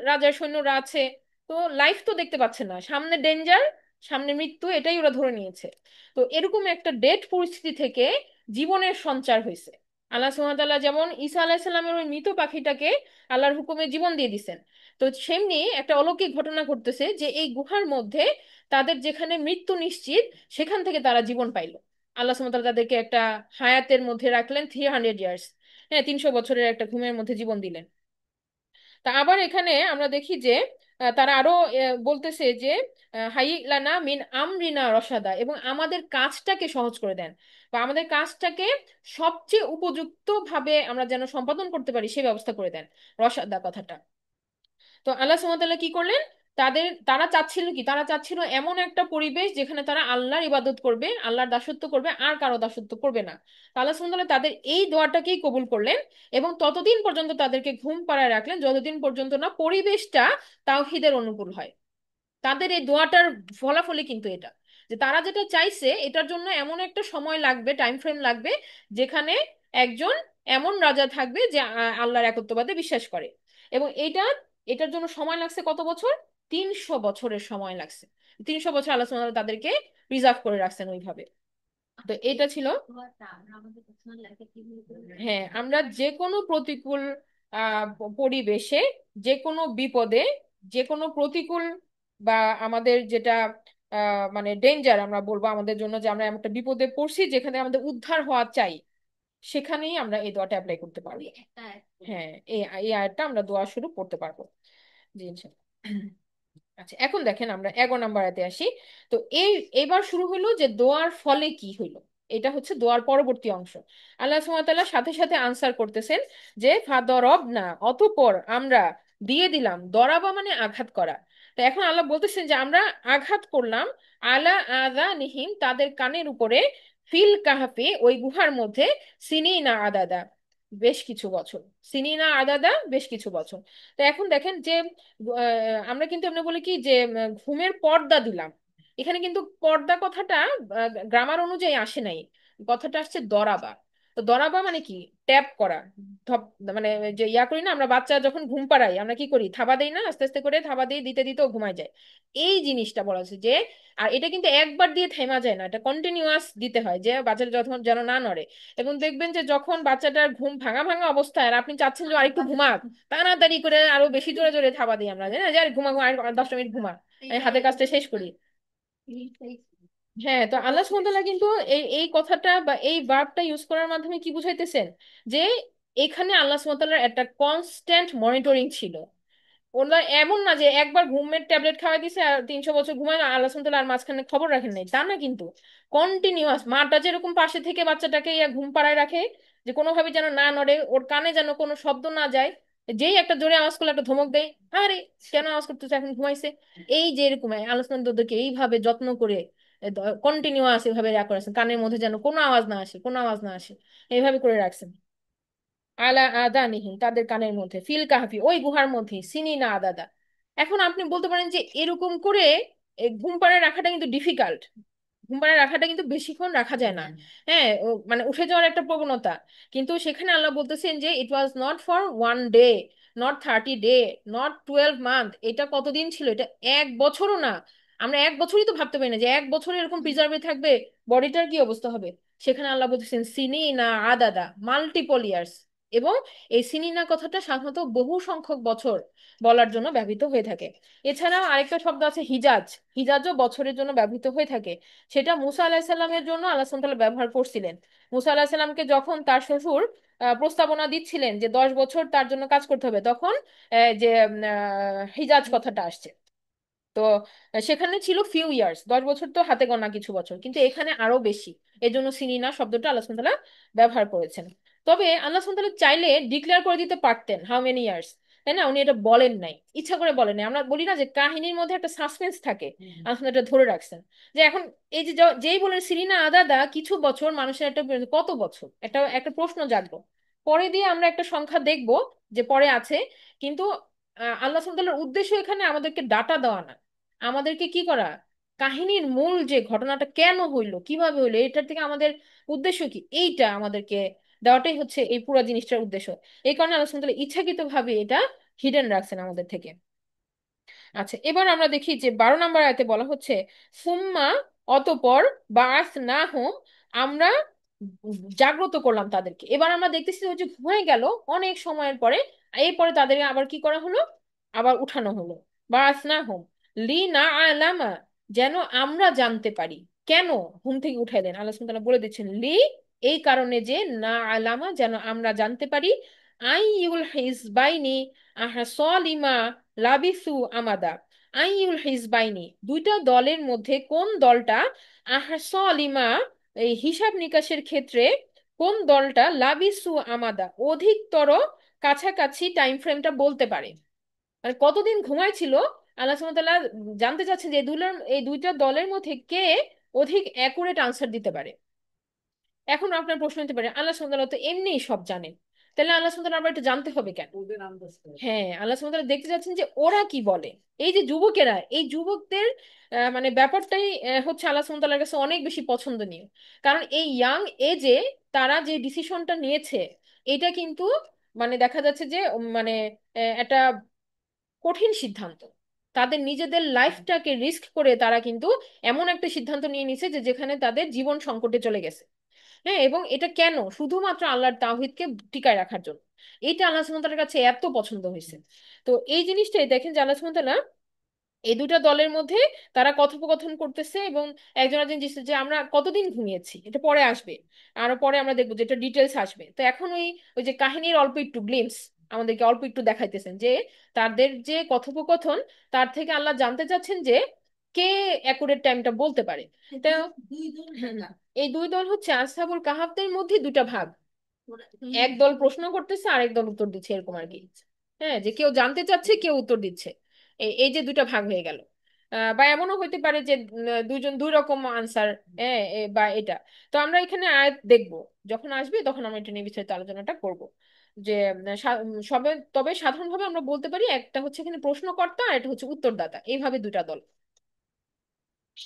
রাজার সৈন্যরা আছে, তো লাইফ তো দেখতে পাচ্ছে না, সামনে ডেঞ্জার, সামনে মৃত্যু, এটাই ওরা ধরে নিয়েছে। তো এরকম একটা ডেড পরিস্থিতি থেকে জীবনের সঞ্চার হয়েছে। আল্লাহ সুবহানাহু ওয়া তাআলা যেমন ঈসা আলাইহিস সালামের ওই মৃত পাখিটাকে আল্লাহর হুকুমে জীবন দিয়ে দিছেন, তো সেমনি একটা অলৌকিক ঘটনা ঘটতেছে যে এই গুহার মধ্যে তাদের যেখানে মৃত্যু নিশ্চিত, সেখান থেকে তারা জীবন পাইলো। আল্লাহ সুবহানাহু ওয়া তাআলা তাদেরকে একটা হায়াতের মধ্যে রাখলেন 300 ইয়ার্স, হ্যাঁ, 300 বছরের একটা ঘুমের মধ্যে জীবন দিলেন। তা আবার এখানে আমরা দেখি যে তারা আরো বলতেছে যে হাই লানা মিন আমরিনা রসাদা, এবং আমাদের কাজটাকে সহজ করে দেন, বা আমাদের কাজটাকে সবচেয়ে উপযুক্ত ভাবে আমরা যেন সম্পাদন করতে পারি সে ব্যবস্থা করে দেন। রসাদা কথাটা, তো আল্লাহ সুবহানাহু ওয়া তাআলা কি করলেন, তারা চাচ্ছিল কি, তারা চাচ্ছিল এমন একটা পরিবেশ যেখানে তারা আল্লাহর ইবাদত করবে, আল্লাহর দাসত্ব করবে, আর কারো দাসত্ব করবে না। তো আল্লাহ সুবহানাহু ওয়া তাআলা তাদের এই দোয়াটাকেই কবুল করলেন, এবং ততদিন পর্যন্ত তাদেরকে ঘুম পাড়ায় রাখলেন যতদিন পর্যন্ত না পরিবেশটা তাওহীদের অনুকূল হয়। তাদের এই দোয়াটার ফলাফলই কিন্তু এটা, যে তারা যেটা চাইছে এটার জন্য এমন একটা সময় লাগবে, টাইম ফ্রেম লাগবে, যেখানে একজন এমন রাজা থাকবে যে আল্লাহর একত্ববাদে বিশ্বাস করে। এবং এটার জন্য সময় লাগছে কত বছর? 300 বছরের সময় লাগছে। 300 বছর আল্লাহ সুবহানাহু ওয়া তাআলা তাদেরকে প্রিজার্ভ করে রাখছেন ওইভাবে। তো এটা ছিল। হ্যাঁ, আমরা যে কোনো প্রতিকূল পরিবেশে, যে কোনো বিপদে, যে কোনো প্রতিকূল বা আমাদের যেটা মানে ডেঞ্জার আমরা বলবো আমাদের জন্য, যে আমরা এমন একটা বিপদে পড়ছি যেখানে আমাদের উদ্ধার হওয়া চাই, সেখানেই আমরা এই দোয়াটা অ্যাপ্লাই করতে পারবো। হ্যাঁ, এই এই আয়াতটা আমরা দোয়া শুরু করতে পারবো। জি ইনশাআল্লাহ। আচ্ছা, এখন দেখেন আমরা 11 নম্বর আয়াতে আসি। তো এবার শুরু হলো যে দোয়ার ফলে কি হইলো, এটা হচ্ছে দোয়ার পরবর্তী অংশ। আল্লাহ সুবহানাহু ওয়া তাআলা সাথে সাথে আনসার করতেছেন যে ফাদরবনা, অতঃপর আমরা দিয়ে দিলাম, দরাবা মানে আঘাত করা। তো এখন আল্লাহ বলতেছেন যে আমরা আঘাত করলাম আলা আযানিহিম, তাদের কানের উপরে, ফিল কাহাফে, ওই গুহার মধ্যে, সিনিনা আদাদা, বেশ কিছু বছর। সিনিনা আদাদা, বেশ কিছু বছর। তো এখন দেখেন যে আমরা কিন্তু এমনি বলি কি যে ঘুমের পর্দা দিলাম, এখানে কিন্তু পর্দা কথাটা গ্রামার অনুযায়ী আসে নাই, কথাটা আসছে দরাবা। তো দরাবা মানে কি, ট্যাপ করা, ধপ, মানে যে ইয়া করি না আমরা, বাচ্চা যখন ঘুম পাড়াই আমরা কি করি, থাবা দেই না, আস্তে আস্তে করে থাবা দিয়ে দিতে দিতে ও ঘুমায় যায়। এই জিনিসটা বলা হচ্ছে যে, আর এটা কিন্তু একবার দিয়ে থেমা যায় না, এটা কন্টিনিউয়াস দিতে হয়, যে বাচ্চাটা যখন যেন না নড়ে। এবং দেখবেন যে যখন বাচ্চাটার ঘুম ভাঙা ভাঙা অবস্থায় আর আপনি চাচ্ছেন যে আরেকটু ঘুমাক, তাড়াতাড়ি করে আরো বেশি জোরে জোরে থাবা দিই আমরা, জানেন, যে আরে ঘুমা ঘুমা, আর 10 মিনিট ঘুমা, আমি হাতের কাজটা শেষ করি। হ্যাঁ, তো আল্লাহ সুবহানাহু ওয়া তাআলা কিন্তু এই এই কথাটা বা এই ভার্বটা ইউজ করার মাধ্যমে কি বুঝাইতেছেন, যে এখানে আল্লাহ সুবহানাহু ওয়া তাআলার একটা কনস্ট্যান্ট মনিটরিং ছিল। ওনার এমন না যে একবার ঘুমের ট্যাবলেট খাওয়াই দিছে আর 300 বছর ঘুমায় আল্লাহ সুবহানাহু ওয়া তাআলা আর মাঝখানে খবর রাখেন নাই, তা না কিন্তু। কন্টিনিউয়াস মাটা যেরকম পাশে থেকে বাচ্চাটাকে ঘুম পাড়ায় রাখে, যে কোনোভাবে যেন না নড়ে, ওর কানে যেন কোনো শব্দ না যায়, যেই একটা জোরে আওয়াজ করলে একটা ধমক দেয়, আরে কেন আওয়াজ করতেছে, এখন ঘুমাইছে। এই যে এরকম আল্লাহ সুবহানাহু ওয়া তাআলা ওদেরকে এইভাবে যত্ন করে কন্টিনিউয়াস এভাবে রাখা করেছেন, কানের মধ্যে যেন কোনো আওয়াজ না আসে, কোনো আওয়াজ না আসে, এইভাবে করে রাখছেন। আলা আদানিহিম, তাদের কানের মধ্যে, ফিল কাহফি, ওই গুহার মধ্যে, সিনিনা আদাদা। এখন আপনি বলতে পারেন যে এরকম করে ঘুম পাড়ায় রাখাটা কিন্তু ডিফিকাল্ট, ঘুম পাড়ায় রাখাটা কিন্তু বেশিক্ষণ রাখা যায় না। হ্যাঁ, মানে উঠে যাওয়ার একটা প্রবণতা। কিন্তু সেখানে আল্লাহ বলতেছেন যে it was not for 1 day, not 30 day, not 12 month, এটা কতদিন ছিল, এটা 1 বছরও না। আমরা 1 বছরই তো ভাবতে পারি না যে 1 বছর এরকম প্রিজার্ভে থাকবে, বডিটার কি অবস্থা হবে। সেখানে আল্লাহ বলতেছেন সিনি না আদাদা, মাল্টিপল ইয়ার্স। এবং এই সিনিনা কথাটা সাধারণত বহু সংখ্যক বছর বলার জন্য ব্যবহৃত হয়ে থাকে। এছাড়াও আরেকটা শব্দ আছে হিজাজ, হিজাজও বছরের জন্য ব্যবহৃত হয়ে থাকে। সেটা মুসা আলাহিসাল্লামের জন্য আল্লাহ সুবহানাহু ওয়া তাআলা ব্যবহার করছিলেন। মুসা আলাহিসাল্লামকে যখন তার শ্বশুর প্রস্তাবনা দিচ্ছিলেন যে 10 বছর তার জন্য কাজ করতে হবে, তখন যে হিজাজ কথাটা আসছে। তো সেখানে ছিল ফিউ ইয়ার্স, 10 বছর তো হাতে গোনা কিছু বছর, কিন্তু এখানে আরো বেশি। এজন্য সিনিনা শব্দটা আল্লাহ সুবহানাহু ওয়া তাআলা ব্যবহার করেছেন। তবে আল্লাহ সুবহানাহু ওয়া তাআলা চাইলে ডিক্লেয়ার করে দিতে পারতেন হাউ মেনি ইয়ার্স, তাই না? উনি এটা বলেন নাই, ইচ্ছা করে বলেন নাই। আমরা বলি না যে কাহিনীর মধ্যে একটা সাসপেন্স থাকে, আসলে এটা ধরে রাখছেন। যে এখন এই যে যেই বলেন সিরিনা আদাদা কিছু বছর, মানুষের একটা কত বছর, একটা একটা প্রশ্ন জাগলো। পরে দিয়ে আমরা একটা সংখ্যা দেখব যে পরে আছে, কিন্তু আল্লাহ সুবহানাহু ওয়া তাআলার উদ্দেশ্য এখানে আমাদেরকে ডাটা দেওয়া না, আমাদেরকে কি করা, কাহিনীর মূল যে ঘটনাটা কেন হইলো, কিভাবে হইলো, এটার থেকে আমাদের উদ্দেশ্য কি, এইটা আমাদেরকে দেওয়াটাই হচ্ছে এই পুরো জিনিসটার উদ্দেশ্য। এই কারণে আল্লাহ সুবহানাহু ওয়া তাআলা ইচ্ছাকৃত ভাবে এটা হিডেন রাখছেন আমাদের থেকে। আচ্ছা, এবার আমরা দেখি যে 12 নম্বর আয়াতে বলা হচ্ছে সুম্মা, অতঃপর, বাস না হোম, আমরা জাগ্রত করলাম তাদেরকে। এবার আমরা দেখতেছি যে ঘুমিয়ে গেল অনেক সময়ের পরে, এরপরে তাদের আবার কি করা হলো, আবার উঠানো হলো। বাস না হোম লি না আলামা, যেন আমরা জানতে পারি। কেন ঘুম থেকে উঠাইলেন, আল্লাহ সুবহানাহু ওয়া তাআলা বলে দিচ্ছেন লি, এই কারণে যে না আলামা, যেন আমরা জানতে পারি, আই ইউল হিজবাইনি আহসালিমা লাবিসু আমাদা। আইউল হিজবাইনি, দুইটা দলের মধ্যে কোন দলটা, আহসালিমা, এই হিসাব নিকাশের ক্ষেত্রে কোন দলটা, লাবিসু আমাদা, অধিকতর কাছাকাছি টাইম ফ্রেমটা বলতে পারে, মানে কতদিন ঘুমাইছিল। আল্লাহ সুবহানাহু ওয়া তাআলা জানতে চাচ্ছেন যে এই দুইটা দলের মধ্যে কে অধিক অ্যাকুরেট আনসার দিতে পারে। এখন আপনার প্রশ্ন হতে পারে আল্লাহ সুবহানাহু ওয়া তাআলা তো এমনিই সব জানেন, তাহলে আল্লাহ সুবহানাহু ওয়া তাআলা আবার এটা জানতে হবে কেন? হ্যাঁ, আল্লাহ সুবহানাহু ওয়া তাআলা দেখতে যাচ্ছেন যে ওরা কি বলে। এই যে যুবকেরা, এই যুবকদের মানে ব্যাপারটাই হচ্ছে আল্লাহ সুবহানাহু ওয়া তাআলার কাছে অনেক বেশি পছন্দনীয়। কারণ এই ইয়াং এজে তারা যে ডিসিশনটা নিয়েছে, এটা কিন্তু মানে দেখা যাচ্ছে যে মানে একটা কঠিন সিদ্ধান্ত। তাদের নিজেদের লাইফটাকে রিস্ক করে তারা কিন্তু এমন একটা সিদ্ধান্ত নিয়ে নিছে যে যেখানে তাদের জীবন সংকটে চলে গেছে। হ্যাঁ, এবং এটা কেন, শুধুমাত্র আল্লাহর তাওহীদকে টিকায় রাখার জন্য। এটা আল্লাহ সুবহানাহু ওয়া তাআলার কাছে এত পছন্দ হয়েছে। তো এই জিনিসটাই দেখেন যে আল্লাহ সুবহানাহু ওয়া তাআলা এই দুটা দলের মধ্যে তারা কথোপকথন করতেছে, এবং একজন একজন জিনিস যে আমরা কতদিন ঘুমিয়েছি এটা পরে আসবে, আরো পরে আমরা দেখবো যে এটা ডিটেলস আসবে। তো এখন ওই ওই যে কাহিনীর অল্প একটু গ্লিমস আমাদেরকে অল্প একটু দেখাইতেছেন যে তাদের যে কথোপকথন, তার থেকে আল্লাহ জানতে চাচ্ছেন যে কে অ্যাকুরেট টাইমটা বলতে পারে। তো এই দুই দল হচ্ছে আসহাবুল কাহাফদের মধ্যে দুটা ভাগ, এক দল প্রশ্ন করতেছে আরেক দল উত্তর দিচ্ছে, এরকম আর কি। হ্যাঁ, যে কেউ জানতে চাচ্ছে কেউ উত্তর দিচ্ছে, এই যে দুটা ভাগ হয়ে গেল। বা এমনও হইতে পারে যে দুইজন দুই রকম আনসার, বা এটা। তো আমরা এখানে আয়াত দেখবো, যখন আসবে তখন আমরা এটা নিয়ে বিস্তারিত আলোচনাটা করব। যে তবে সাধারণভাবে আমরা বলতে পারি একটা হচ্ছে এখানে প্রশ্নকর্তা আর এটা হচ্ছে উত্তরদাতা, এইভাবে দুটা দল।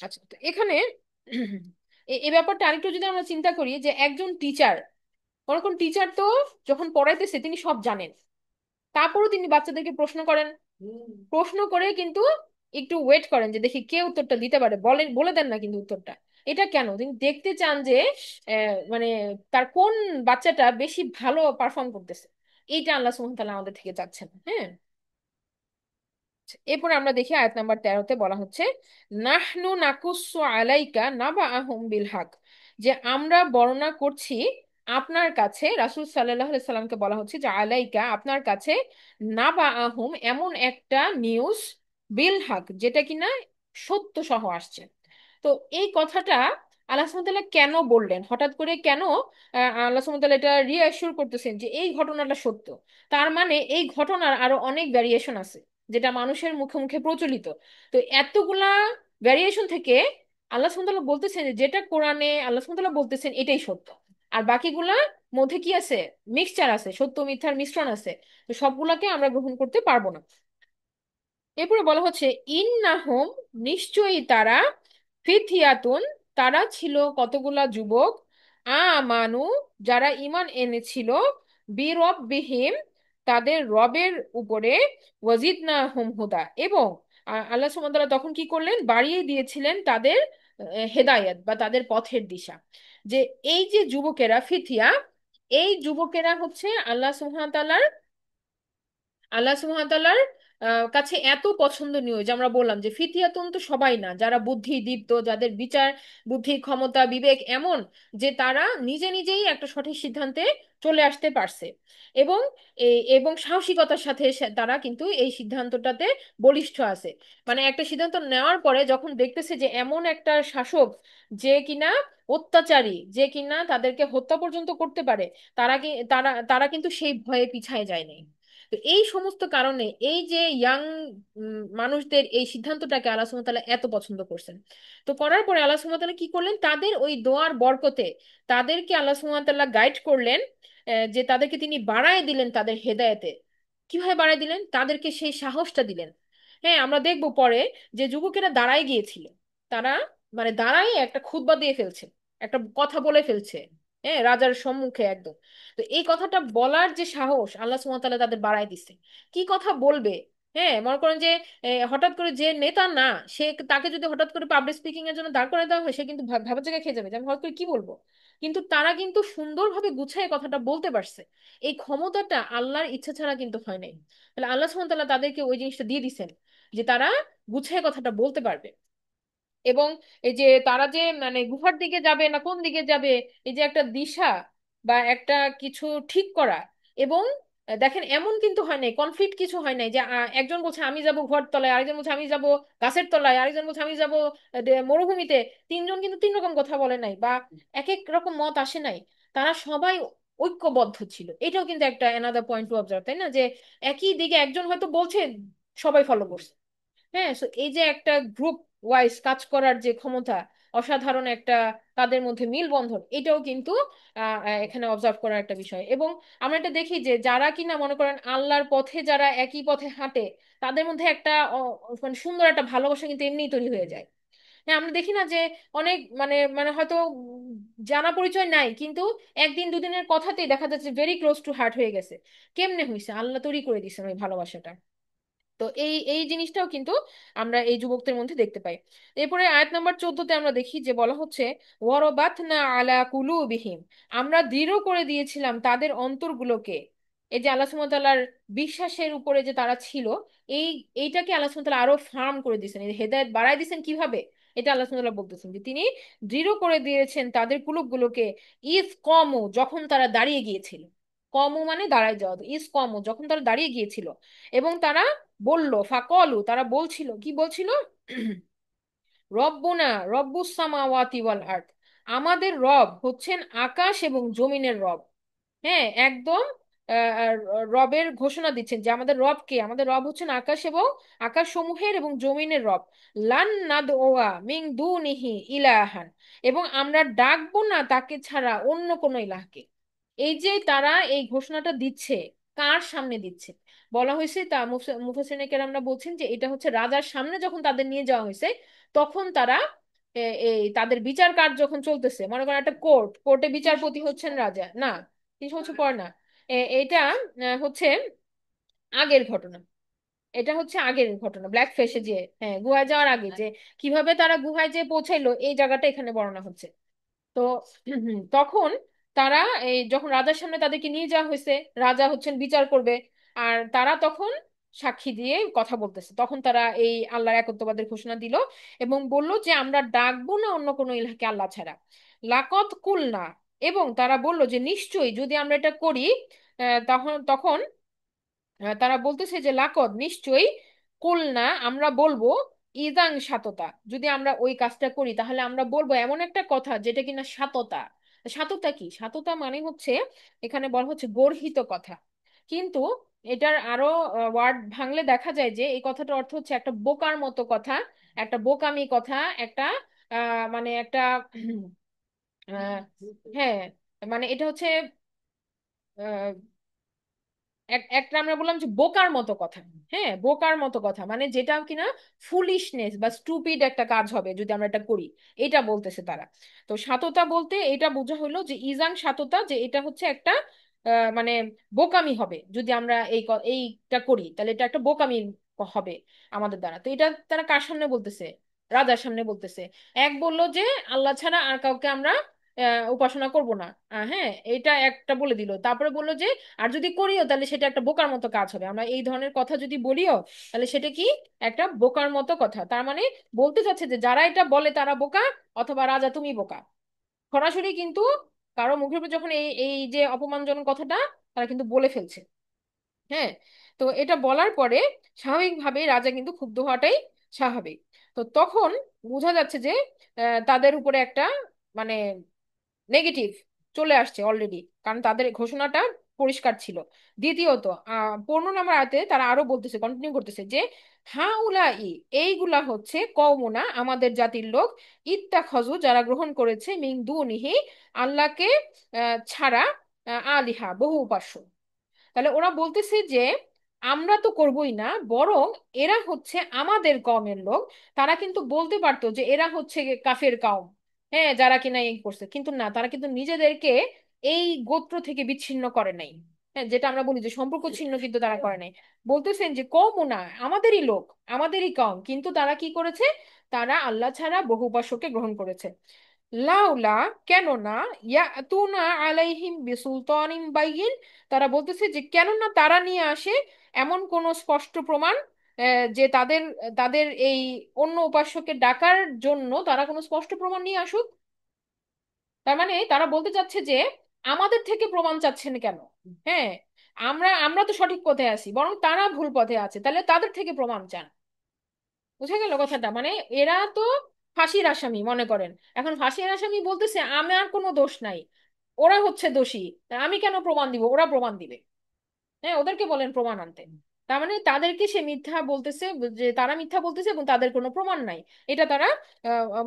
আচ্ছা, তো এখানে এই ব্যাপারটা আরেকটু যদি আমরা চিন্তা করি যে একজন টিচার, ওরকম টিচার তো যখন পড়াইতেছে তিনি সব জানেন, তারপরও তিনি বাচ্চাদেরকে প্রশ্ন করেন। প্রশ্ন করে কিন্তু একটু ওয়েট করেন যে দেখি কে উত্তরটা দিতে পারে, বলে দেন না কিন্তু উত্তরটা। এটা কেন, তিনি দেখতে চান যে মানে তার কোন বাচ্চাটা বেশি ভালো পারফর্ম করতেছে। এইটা আল্লাহ সুবহানাহু ওয়া তাআলা আমাদের থেকে চাচ্ছেন। হ্যাঁ, এরপর আমরা দেখি আয়াত নাম্বার 13-তে বলা হচ্ছে নাহনু নাকুসু আলাইকা নাবাআহুম বিল হক, যে আমরা বর্ণনা করছি আপনার কাছে, রাসূল সাল্লাল্লাহু আলাইহি সাল্লামকে বলা হচ্ছে যে আলাইকা, আপনার কাছে, নাবাআহুম, এমন একটা নিউজ, বিল হক, যেটা কিনা সত্য সহ আসছে। তো এই কথাটা আল্লাহ সুবহানাহু ওয়া তাআলা কেন বললেন, হঠাৎ করে কেন আল্লাহ সুবহানাহু ওয়া তাআলা এটা রিঅ্যাসিওর করতেছেন যে এই ঘটনাটা সত্য? তার মানে এই ঘটনার আরো অনেক ভ্যারিয়েশন আছে, যেটা মানুষের মুখে মুখে প্রচলিত। তো এতগুলা ভ্যারিয়েশন থেকে আল্লাহ সুবহানাহু ওয়া তাআলা বলতেছেন যে যেটা কোরআনে আল্লাহ সুবহানাহু ওয়া তাআলা বলতেছেন এটাই সত্য, আর বাকিগুলা মধ্যে কি আছে, মিক্সচার আছে, সত্য মিথ্যার মিশ্রণ আছে। তো সবগুলাকে আমরা গ্রহণ করতে পারবো না। এরপরে বলা হচ্ছে ইন্নাহুম, নিশ্চয়ই তারা, ফিথিয়াতুন, তারা ছিল কতগুলা যুবক, আমানু, যারা ঈমান এনেছিল, বিরব্বিহিম, তাদের রবের উপরে, ওয়াজিদনাহুম হুদা, এবং আল্লাহ সুবহানাহু ওয়া তাআলা তখন কি করলেন, বাড়িয়ে দিয়েছিলেন তাদের হেদায়েত বা তাদের পথের দিশা। যে এই যে যুবকেরা ফিথিয়া, এই যুবকেরা হচ্ছে আল্লাহ সুবহানাহু ওয়া তাআলার কাছে এত পছন্দনীয়, যে আমরা বললাম যে ফিতহিয়াতুন তো সবাই না, যারা বুদ্ধি দীপ্ত, যাদের বিচার বুদ্ধি ক্ষমতা বিবেক এমন যে তারা নিজে নিজেই একটা সঠিক সিদ্ধান্তে চলে আসতে পারছে, এবং এবং সাহসিকতার সাথে তারা কিন্তু এই সিদ্ধান্তটাতে বলিষ্ঠ আছে। মানে একটা সিদ্ধান্ত নেওয়ার পরে যখন দেখতেছে যে এমন একটা শাসক যে কিনা অত্যাচারী, যে কিনা তাদেরকে হত্যা পর্যন্ত করতে পারে, তারা তারা তারা কিন্তু সেই ভয়ে পিছায় যায় নাই। তো এই সমস্ত কারণে এই যে ইয়াং মানুষদের এই সিদ্ধান্তটাকে আল্লাহ সুবহানাহু ওয়া তাআলা এত পছন্দ করছেন। তো করার পরে আল্লাহ সুবহানাহু ওয়া তাআলা কি করলেন, তাদের ওই দোয়ার বরকতে তাদেরকে আল্লাহ সুবহানাহু ওয়া তাআলা গাইড করলেন, যে তাদেরকে তিনি বাড়ায় দিলেন তাদের হেদায়েতে। কিভাবে বাড়ায় দিলেন, তাদেরকে সেই সাহসটা দিলেন। হ্যাঁ, আমরা দেখবো পরে যে যুবকেরা দাঁড়ায় গিয়েছিল, তারা মানে দাঁড়ায় একটা খুতবা দিয়ে ফেলছে, একটা কথা বলে ফেলছে, হ্যাঁ, রাজার সম্মুখে একদম। তো এই কথাটা বলার যে সাহস আল্লাহ সুবহানাহু ওয়া তাআলা তাদের বাড়ায় দিছে। কি কথা বলবে? হ্যাঁ, মনে করেন যে হঠাৎ করে যে নেতা না, সে, তাকে যদি হঠাৎ করে পাবলিক স্পিকিং এর জন্য দাঁড় করে দেওয়া হয়, সে কিন্তু ভাবার জায়গায় খেয়ে যাবে যে আমি হঠাৎ করে কি বলবো। কিন্তু তারা কিন্তু সুন্দরভাবে গুছায় কথাটা বলতে পারছে। এই ক্ষমতাটা আল্লাহর ইচ্ছা ছাড়া কিন্তু হয় নাই। তাহলে আল্লাহ সুবহানাহু ওয়া তাআলা তাদেরকে ওই জিনিসটা দিয়ে দিছেন যে তারা গুছায় কথাটা বলতে পারবে। এবং এই যে তারা যে মানে গুহার দিকে যাবে না কোন দিকে যাবে, এই যে একটা দিশা বা একটা কিছু ঠিক করা। এবং দেখেন এমন কিন্তু হয় নাই, কনফ্লিক্ট কিছু হয় নাই যে একজন বলছে আমি যাব গুহার তলায়, আরেকজন বলছে আমি যাব গাছের তলায়, আরেকজন বলছে আমি যাব মরুভূমিতে। তিনজন কিন্তু তিন রকম কথা বলে নাই, বা এক এক রকম মত আসে নাই। তারা সবাই ঐক্যবদ্ধ ছিল। এটাও কিন্তু একটা অ্যানাদার পয়েন্ট টু অবজার্ভ, তাই না? যে একই দিকে একজন হয়তো বলছে, সবাই ফলো করছে। হ্যাঁ, so এই যে একটা গ্রুপ ওয়াইজ কাজ করার যে ক্ষমতা, অসাধারণ একটা তাদের মধ্যে মিলবন্ধন, এটাও কিন্তু এখানে অবজার্ভ করার একটা বিষয়। এবং আমরা এটা দেখি যে যারা কিনা মনে করেন আল্লাহর পথে, যারা একই পথে হাঁটে, তাদের মধ্যে একটা মানে সুন্দর একটা ভালোবাসা কিন্তু এমনিই তৈরি হয়ে যায়। হ্যাঁ, আমরা দেখি না যে অনেক মানে মানে হয়তো জানা পরিচয় নাই, কিন্তু একদিন দুদিনের কথাতেই দেখা যাচ্ছে ভেরি ক্লোজ টু হার্ট হয়ে গেছে। কেমনে হয়েছে? আল্লাহ তৈরি করে দিয়েছেন ওই ভালোবাসাটা। তো এই এই জিনিসটাও কিন্তু আমরা এই যুবকদের মধ্যে দেখতে পাই। এরপরে আয়াত নাম্বার 14-তে আমরা দেখি যে বলা হচ্ছে ওয়ারাবাতনা আলা কুলুবিহিম, আমরা দৃঢ় করে দিয়েছিলাম তাদের অন্তরগুলোকে। এই যে আল্লাহ সুবহানাহু ওয়া তাআলার বিশ্বাসের উপরে যে তারা ছিল, এই এইটাকে আল্লাহ সুবহানাহু ওয়া তাআলা আরো ফার্ম করে দিয়েছেন, এই হেদায়েত বাড়ায় দিয়েছেন কিভাবে, এটা আল্লাহ সুবহানাহু ওয়া তাআলা বলতেছেন যে তিনি দৃঢ় করে দিয়েছেন তাদের কুলুবগুলোকে। ইজ কমু, যখন তারা দাঁড়িয়ে গিয়েছিল। কমু মানে দাঁড়ায় যাওয়া, ইজ কমু যখন তারা দাঁড়িয়ে গিয়েছিল। এবং তারা বলল, ফাকলু তারা বলছিল, কি বলছিল, রব্বুনা রব্বুস সামাওয়াতি ওয়াল আরদ, আমাদের রব হচ্ছেন আকাশ এবং জমিনের রব। হ্যাঁ, একদম রবের ঘোষণা দিচ্ছেন যে আমাদের রব কে, আমাদের রব হচ্ছেন আকাশ এবং আকাশ সমূহের এবং জমিনের রব। লান নাদওয়া মিন দুনিহি ইলাহান, এবং আমরা ডাকবো না তাকে ছাড়া অন্য কোনো ইলাহকে। এই যে তারা এই ঘোষণাটা দিচ্ছে, কার সামনে দিচ্ছে? বলা হয়েছে, তা মুফাসসিরিনে কেরামরা বলছেন যে এটা হচ্ছে রাজার সামনে যখন তাদের নিয়ে যাওয়া হয়েছে, তখন তারা এই তাদের বিচার কাজ যখন চলতেছে, মনে করেন একটা কোর্টে বিচারপতি হচ্ছেন রাজা না, 300 বছর পর না। এটা হচ্ছে আগের ঘটনা। এটা হচ্ছে আগের ঘটনা, ব্ল্যাক ফেসে যে, হ্যাঁ, গুহায় যাওয়ার আগে যে কিভাবে তারা গুহায় যে পৌঁছাইলো, এই জায়গাটা এখানে বর্ণনা হচ্ছে। তো তখন তারা এই যখন রাজার সামনে তাদেরকে নিয়ে যাওয়া হয়েছে, রাজা হচ্ছেন বিচার করবে, আর তারা তখন সাক্ষী দিয়ে কথা বলতেছে, তখন তারা এই আল্লাহর একত্ববাদের ঘোষণা দিল এবং বলল যে আমরা ডাকবো না অন্য কোনো ইলাহকে আল্লাহ ছাড়া। লাকত কুলনা, এবং তারা বলল যে নিশ্চয়ই যদি আমরা এটা করি, তখন তখন তারা বলতেছে যে লাকদ নিশ্চয়ই, কুলনা আমরা বলবো, ইদাং সাততা, যদি আমরা ওই কাজটা করি তাহলে আমরা বলবো এমন একটা কথা যেটা কিনা সাততা। সাততা কি? সাততা মানে হচ্ছে, এখানে বলা হচ্ছে গর্হিত কথা, কিন্তু এটার আরো ওয়ার্ড ভাঙলে দেখা যায় যে এই কথাটার অর্থ হচ্ছে একটা বোকার মতো কথা, একটা বোকামি কথা, একটা মানে একটা আহ, হ্যাঁ, মানে এটা হচ্ছে একটা আমরা বললাম যে বোকার মতো কথা। হ্যাঁ, বোকার মতো কথা মানে যেটা কিনা ফুলিশনেস বা স্টুপিড একটা কাজ হবে যদি আমরা এটা করি, এটা বলতেছে তারা। তো সততা বলতে এটা বোঝা হলো যে ইজান সততা, যে এটা হচ্ছে একটা মানে বোকামি হবে যদি আমরা এইটা করি, তাহলে এটা একটা বোকামি হবে আমাদের দ্বারা। তো এটা তারা কার সামনে বলতেছে? রাজার সামনে বলতেছে। এক বলল যে আল্লাহ ছাড়া আর কাউকে আমরা উপাসনা করব না। হ্যাঁ, এটা একটা বলে দিল, তারপরে বললো যে আর যদি করিও তাহলে সেটা একটা বোকার মতো কাজ হবে, আমরা এই ধরনের কথা যদি বলিও তাহলে সেটা কি, একটা বোকার মতো কথা। তার মানে বলতে চাচ্ছে যে যারা এটা বলে তারা বোকা, অথবা রাজা তুমি বোকা। সরাসরি কিন্তু কারো মুখের উপর যখন এই এই যে অপমানজনক কথাটা তারা কিন্তু বলে ফেলছে। হ্যাঁ, তো এটা বলার পরে স্বাভাবিকভাবেই রাজা কিন্তু ক্ষুব্ধ হওয়াটাই স্বাভাবিক। তো তখন বোঝা যাচ্ছে যে তাদের উপরে একটা মানে নেগেটিভ চলে আসছে অলরেডি, কারণ তাদের ঘোষণাটা পরিষ্কার ছিল। দ্বিতীয়ত 15 নম্বর আয়াতে তারা আরো বলতেছে, কন্টিনিউ করতেছে যে হাউলাই, এইগুলা হচ্ছে কওমুনা, আমাদের জাতির লোক, ইত্তাখাজু, যারা গ্রহণ করেছে, মিন দুনিহি, আল্লাহকে ছাড়া, আলিহা, বহু উপাস্য। তাহলে ওরা বলতেছে যে আমরা তো করবই না, বরং এরা হচ্ছে আমাদের কওমের লোক। তারা কিন্তু বলতে পারতো যে এরা হচ্ছে কাফের কওম, হ্যাঁ, যারা কিনা এই করছে, কিন্তু না, তারা কিন্তু নিজেদেরকে এই গোত্র থেকে বিচ্ছিন্ন করে নাই। হ্যাঁ, যেটা আমরা বলি যে সম্পর্ক ছিন্ন, কিন্তু তারা করে নাই। বলতেছেন যে কওমও না, আমাদেরই লোক, আমাদেরই কওম, কিন্তু তারা কি করেছে? তারা আল্লাহ ছাড়া বহু উপাস্যকে গ্রহণ করেছে। লাউলা, কেননা, ইয়াতুনা আলাইহিম বিসুলতানিম বাইয়িন, তারা বলতেছে যে কেননা তারা নিয়ে আসে এমন কোন স্পষ্ট প্রমাণ, যে তাদের তাদের এই অন্য উপাস্যকে ডাকার জন্য তারা কোনো স্পষ্ট প্রমাণ নিয়ে আসুক। তার মানে তারা বলতে চাচ্ছে যে আমাদের থেকে প্রমাণ চাচ্ছেন কেন? হ্যাঁ, আমরা আমরা তো সঠিক পথে আছি, বরং তারা ভুল পথে আছে, তাহলে তাদের থেকে প্রমাণ চান। বুঝা গেল কথাটা? মানে এরা তো ফাঁসির আসামি মনে করেন, এখন ফাঁসির আসামি বলতেছে আমার কোনো দোষ নাই, ওরা হচ্ছে দোষী, তা আমি কেন প্রমাণ দিব, ওরা প্রমাণ দিবে। হ্যাঁ, ওদেরকে বলেন প্রমাণ আনতে। তার মানে তাদেরকে সে মিথ্যা বলতেছে, যে তারা মিথ্যা বলতেছে এবং তাদের কোনো প্রমাণ নাই, এটা তারা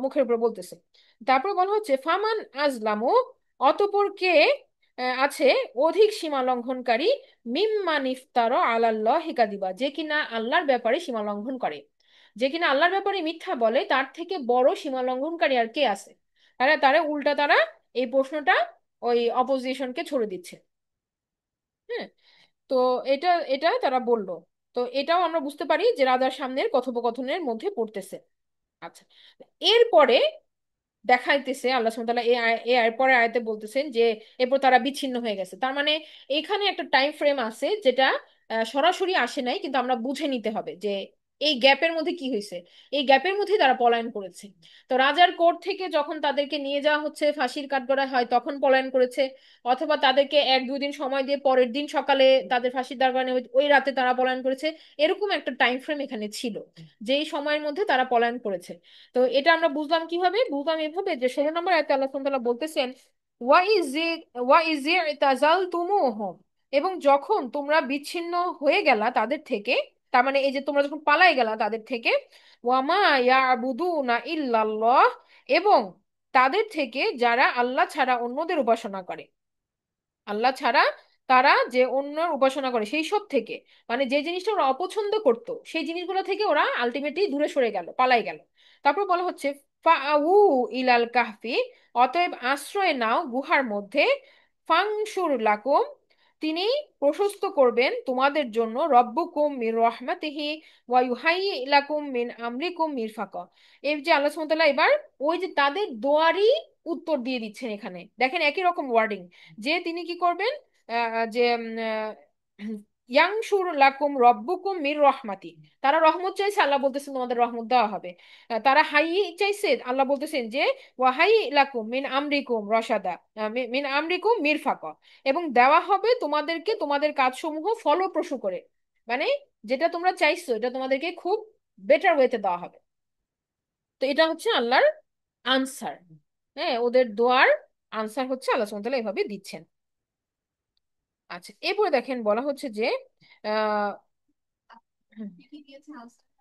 মুখের উপর বলতেছে। তারপর বলা হচ্ছে ফামান আজলামু, অতঃপর কে আছে অধিক সীমা লঙ্ঘনকারী, মিম্মান ইফতার আলাল্লাহ কাদিবা, যে কিনা আল্লাহর ব্যাপারে সীমা লঙ্ঘন করে, যে কিনা আল্লাহর ব্যাপারে মিথ্যা বলে, তার থেকে বড় সীমা লঙ্ঘনকারী আর কে আছে? তারা তারা উল্টা তারা এই প্রশ্নটা ওই অপোজিশনকে ছড়ে দিচ্ছে। হ্যাঁ, তো এটা এটা তারা বলল। তো এটাও আমরা বুঝতে পারি যে রাজার সামনের কথোপকথনের মধ্যে পড়তেছে। আচ্ছা, এরপরে দেখাইতেছে আল্লাহ সুবহানাহু ওয়া তাআলা এর পরে আয়াতে বলতেছেন যে এরপর তারা বিচ্ছিন্ন হয়ে গেছে। তার মানে এখানে একটা টাইম ফ্রেম আছে যেটা সরাসরি আসে নাই, কিন্তু আমরা বুঝে নিতে হবে যে এই গ্যাপের মধ্যে কি হয়েছে। এই গ্যাপের মধ্যে তারা পলায়ন করেছে। তো রাজার কোর্ট থেকে যখন তাদেরকে নিয়ে যাওয়া হচ্ছে ফাঁসির কাঠগড়ায় হয় তখন পলায়ন করেছে, অথবা তাদেরকে 1-2 দিন সময় দিয়ে পরের দিন সকালে তাদের ফাঁসির দাঁড়ানো ওই রাতে তারা পলায়ন করেছে। এরকম একটা টাইম ফ্রেম এখানে ছিল, যেই সময়ের মধ্যে তারা পলায়ন করেছে। তো এটা আমরা বুঝলাম কিভাবে? বুঝলাম এভাবে যে 16 নম্বর আয়াতে আল্লাহ সুবহানাহু ওয়া তাআলা বলতেছেন ওয়া ইজ তাজালতুমুহুম, এবং যখন তোমরা বিচ্ছিন্ন হয়ে গেলা তাদের থেকে, তার মানে এই যে তোমরা যখন পালাই গেলা তাদের থেকে, ওয়ামা ইয়াবুদুনা ইল্লাল্লাহ, এবং তাদের থেকে যারা আল্লাহ ছাড়া অন্যদের উপাসনা করে, আল্লাহ ছাড়া তারা যে অন্য উপাসনা করে সেই সব থেকে, মানে যে জিনিসটা ওরা অপছন্দ করতো সেই জিনিসগুলো থেকে ওরা আলটিমেটলি দূরে সরে গেল, পালাই গেল। তারপর বলা হচ্ছে ফাউ ইলাল কাহফি, অতএব আশ্রয় নাও গুহার মধ্যে, ফাংশুর লাকুম, তিনি প্রশস্ত করবেন তোমাদের জন্য, রব্বুকুম মির রহমাতিহি ওয়া ইউহাইয়ি লাকুম মিন আমরিকুম মিরফাকা। এই যে আল্লাহ সুবহানাহু ওয়া তাআলা এবার ওই যে তাদের দোয়ারই উত্তর দিয়ে দিচ্ছেন এখানে, দেখেন একই রকম ওয়ার্ডিং, যে তিনি কি করবেন, যে ইয়াংশুর লাকুম রব্বুকুম মির রহমাতি, তারা রহমত চাইছে, আল্লাহ বলতেছেন তোমাদের রহমত দেওয়া হবে। তারা হাই চাইছে, আল্লাহ বলতেছেন যে ওয়াহাই লাকুম মিন আমরিকুম রশাদা, মিন আমরিকুম মিরফাকা, এবং দেওয়া হবে তোমাদেরকে তোমাদের কাজসমূহ ফলপ্রসূ করে, মানে যেটা তোমরা চাইছো এটা তোমাদেরকে খুব বেটার ওয়েতে দেওয়া হবে। তো এটা হচ্ছে আল্লাহর আনসার। হ্যাঁ, ওদের দোয়ার আনসার হচ্ছে আল্লাহ সুবহানাহু ওয়া তাআলা এভাবে দিচ্ছেন। আচ্ছা, এরপরে দেখেন বলা হচ্ছে যে আহ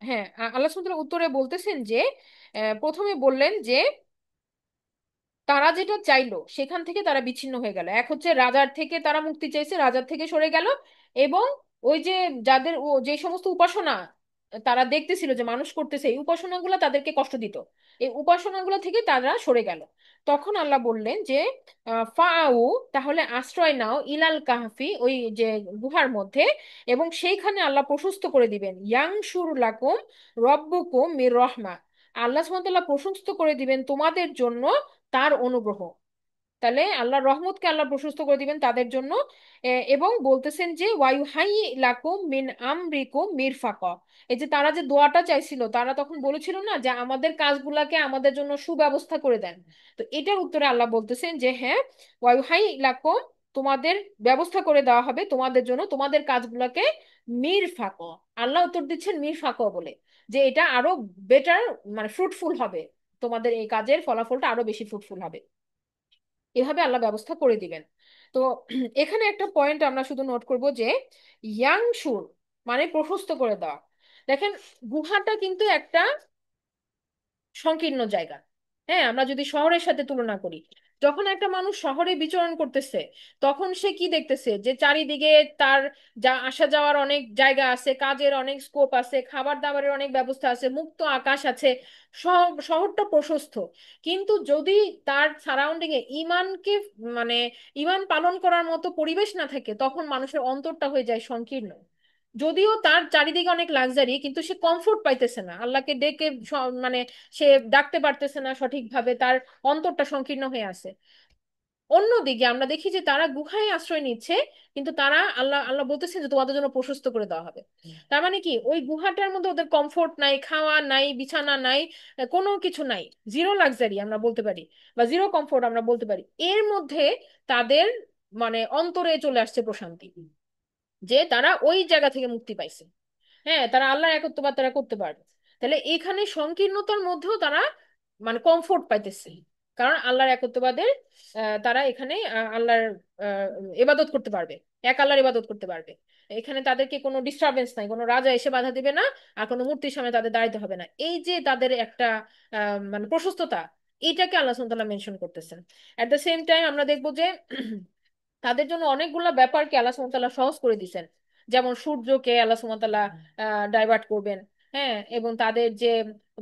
হ্যাঁ, আল্লাহ সুবহানাহু ওয়া তাআলা উত্তরে বলতেছেন যে প্রথমে বললেন যে তারা যেটা চাইলো সেখান থেকে তারা বিচ্ছিন্ন হয়ে গেল। এক হচ্ছে রাজার থেকে তারা মুক্তি চাইছে, রাজার থেকে সরে গেল, এবং ওই যে যাদের যে সমস্ত উপাসনা তারা দেখতেছিল যে মানুষ করতেছে, এই উপাসনাগুলো তাদেরকে কষ্ট দিত, এই উপাসনাগুলো থেকে তারা সরে গেল। তখন আল্লাহ বললেন যে ফাউ, তাহলে আশ্রয় নাও, ইলাল কাহফি, ওই যে গুহার মধ্যে, এবং সেইখানে আল্লাহ প্রশস্ত করে দিবেন, ইয়াংশুর লাকুম রব্বুকুম মির রহমা, আল্লাহ সুবহানাহু ওয়া তাআলা প্রশস্ত করে দিবেন তোমাদের জন্য তার অনুগ্রহ। তাহলে আল্লাহর রহমতকে আল্লাহ প্রশস্ত করে দিবেন তাদের জন্য। এবং বলতেছেন যে ওয়ায়ু হাই লাকুম মিন আমরিকুম মিরফাকা, এই যে তারা যে দোয়াটা চাইছিল, তারা তখন বলেছিল না যে আমাদের কাজগুলাকে আমাদের জন্য সুব্যবস্থা করে দেন, তো এটার উত্তরে আল্লাহ বলতেছেন যে হ্যাঁ, ওয়ায়ু হাই লাকুম, তোমাদের ব্যবস্থা করে দেওয়া হবে তোমাদের জন্য তোমাদের কাজগুলোকে মিরফাকা। আল্লাহ উত্তর দিচ্ছেন মিরফাকা বলে, যে এটা আরো বেটার, মানে ফ্রুটফুল হবে, তোমাদের এই কাজের ফলাফলটা আরো বেশি ফ্রুটফুল হবে। এভাবে আল্লাহ ব্যবস্থা করে দিবেন। তো এখানে একটা পয়েন্ট আমরা শুধু নোট করব যে ইয়াং সুর মানে প্রশস্ত করে দেওয়া। দেখেন, গুহাটা কিন্তু একটা সংকীর্ণ জায়গা। হ্যাঁ, আমরা যদি শহরের সাথে তুলনা করি, যখন একটা মানুষ শহরে বিচরণ করতেছে, তখন সে কি দেখতেছে যে চারিদিকে তার যা আসা যাওয়ার অনেক জায়গা আছে, কাজের অনেক স্কোপ আছে, খাবার দাবারের অনেক ব্যবস্থা আছে, মুক্ত আকাশ আছে, শহরটা প্রশস্ত। কিন্তু যদি তার সারাউন্ডিং এ ইমানকে মানে ইমান পালন করার মতো পরিবেশ না থাকে, তখন মানুষের অন্তরটা হয়ে যায় সংকীর্ণ। যদিও তার চারিদিকে অনেক লাক্সারি, কিন্তু সে কমফোর্ট পাইতেছে না, আল্লাহকে ডেকে মানে সে ডাকতে পারতেছে না সঠিকভাবে, তার অন্তরটা সংকীর্ণ হয়ে আছে। অন্যদিকে আমরা দেখি যে তারা গুহায় আশ্রয় নিচ্ছে, কিন্তু তারা আল্লাহ আল্লাহ বলতেছেন যে তোমাদের জন্য প্রশস্ত করে দেওয়া হবে। তার মানে কি, ওই গুহাটার মধ্যে ওদের কমফোর্ট নাই, খাওয়া নাই, বিছানা নাই, কোনো কিছু নাই, জিরো লাক্সারি আমরা বলতে পারি, বা জিরো কমফোর্ট আমরা বলতে পারি। এর মধ্যে তাদের মানে অন্তরে চলে আসছে প্রশান্তি, যে তারা ওই জায়গা থেকে মুক্তি পাইছে। হ্যাঁ, তারা আল্লাহর একত্ববাদ তারা করতে পারবে। তাহলে এখানে সংকীর্ণতার মধ্যেও তারা মানে কমফোর্ট পাইতেছে, কারণ আল্লাহর একত্ববাদের তারা এখানে আল্লাহর ইবাদত করতে পারবে, এক আল্লাহর ইবাদত করতে পারবে। এখানে তাদেরকে কোনো ডিস্টারবেন্স নাই, কোনো রাজা এসে বাধা দিবে না, আর কোনো মূর্তির সামনে তাদের দাঁড়াতে হবে না। এই যে তাদের একটা মানে প্রশস্ততা, এইটাকে আল্লাহ সুবহানাহু ওয়া তাআলা মেনশন করতেছেন। এট দ্য সেম টাইম আমরা দেখবো যে তাদের জন্য অনেকগুলা ব্যাপারকে আল্লাহ সুবহানাহু ওয়া তাআলা সহজ করে দিছেন। যেমন সূর্যকে আল্লাহ সুবহানাহু ওয়া তাআলা ডাইভার্ট করবেন। হ্যাঁ, এবং তাদের যে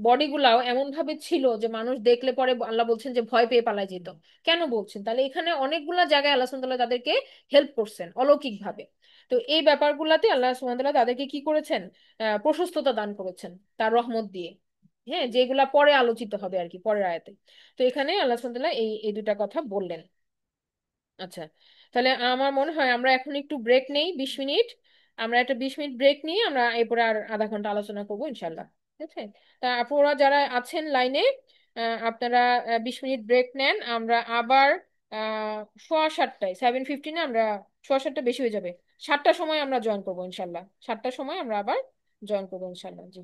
বডি গুলাও এমন ভাবে ছিল যে মানুষ দেখলে পরে আল্লাহ বলছেন যে ভয় পেয়ে পালায় যেত। কেন বলছেন? তাহলে এখানে অনেকগুলা জায়গায় আল্লাহ সুবহানাহু ওয়া তাআলা তাদেরকে হেল্প করছেন অলৌকিক ভাবে। তো এই ব্যাপারগুলাতে আল্লাহ সুবহানাহু ওয়া তাআলা তাদেরকে কি করেছেন? প্রশস্ততা দান করেছেন তার রহমত দিয়ে। হ্যাঁ, যেগুলা পরে আলোচিত হবে আর কি পরের আয়াতে। তো এখানে আল্লাহ সুবহানাহু ওয়া তাআলা এই এই দুটা কথা বললেন। আচ্ছা, তাহলে আমার মনে হয় আমরা এখন একটু ব্রেক নেই 20 মিনিট। আমরা একটা 20 মিনিট ব্রেক নিয়ে আমরা এরপরে আর আধা ঘন্টা আলোচনা করবো ইনশাল্লাহ। ঠিক আছে? তা আপনারা যারা আছেন লাইনে, আপনারা 20 মিনিট ব্রেক নেন। আমরা আবার সোয়া সাতটায় 7:15 আমরা, সোয়া সাতটা বেশি হয়ে যাবে, 7টার সময় আমরা জয়েন করবো ইনশাল্লাহ। 7টার সময় আমরা আবার জয়েন করবো ইনশাল্লাহ। জি।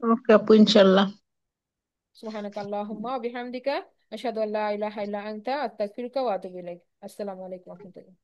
ওকে আপু, ইনশাল্লাহ। সুবহানাকা আল্লাহুম্মা ওয়া বিহামদিকা আশহাদু আল্লা ইলাহা ইল্লা আনতা আস্তাগফিরুকা ওয়া আতুবু ইলাইক। আসসালামু আলাইকুম ওয়া রাহমাতুল্লাহ।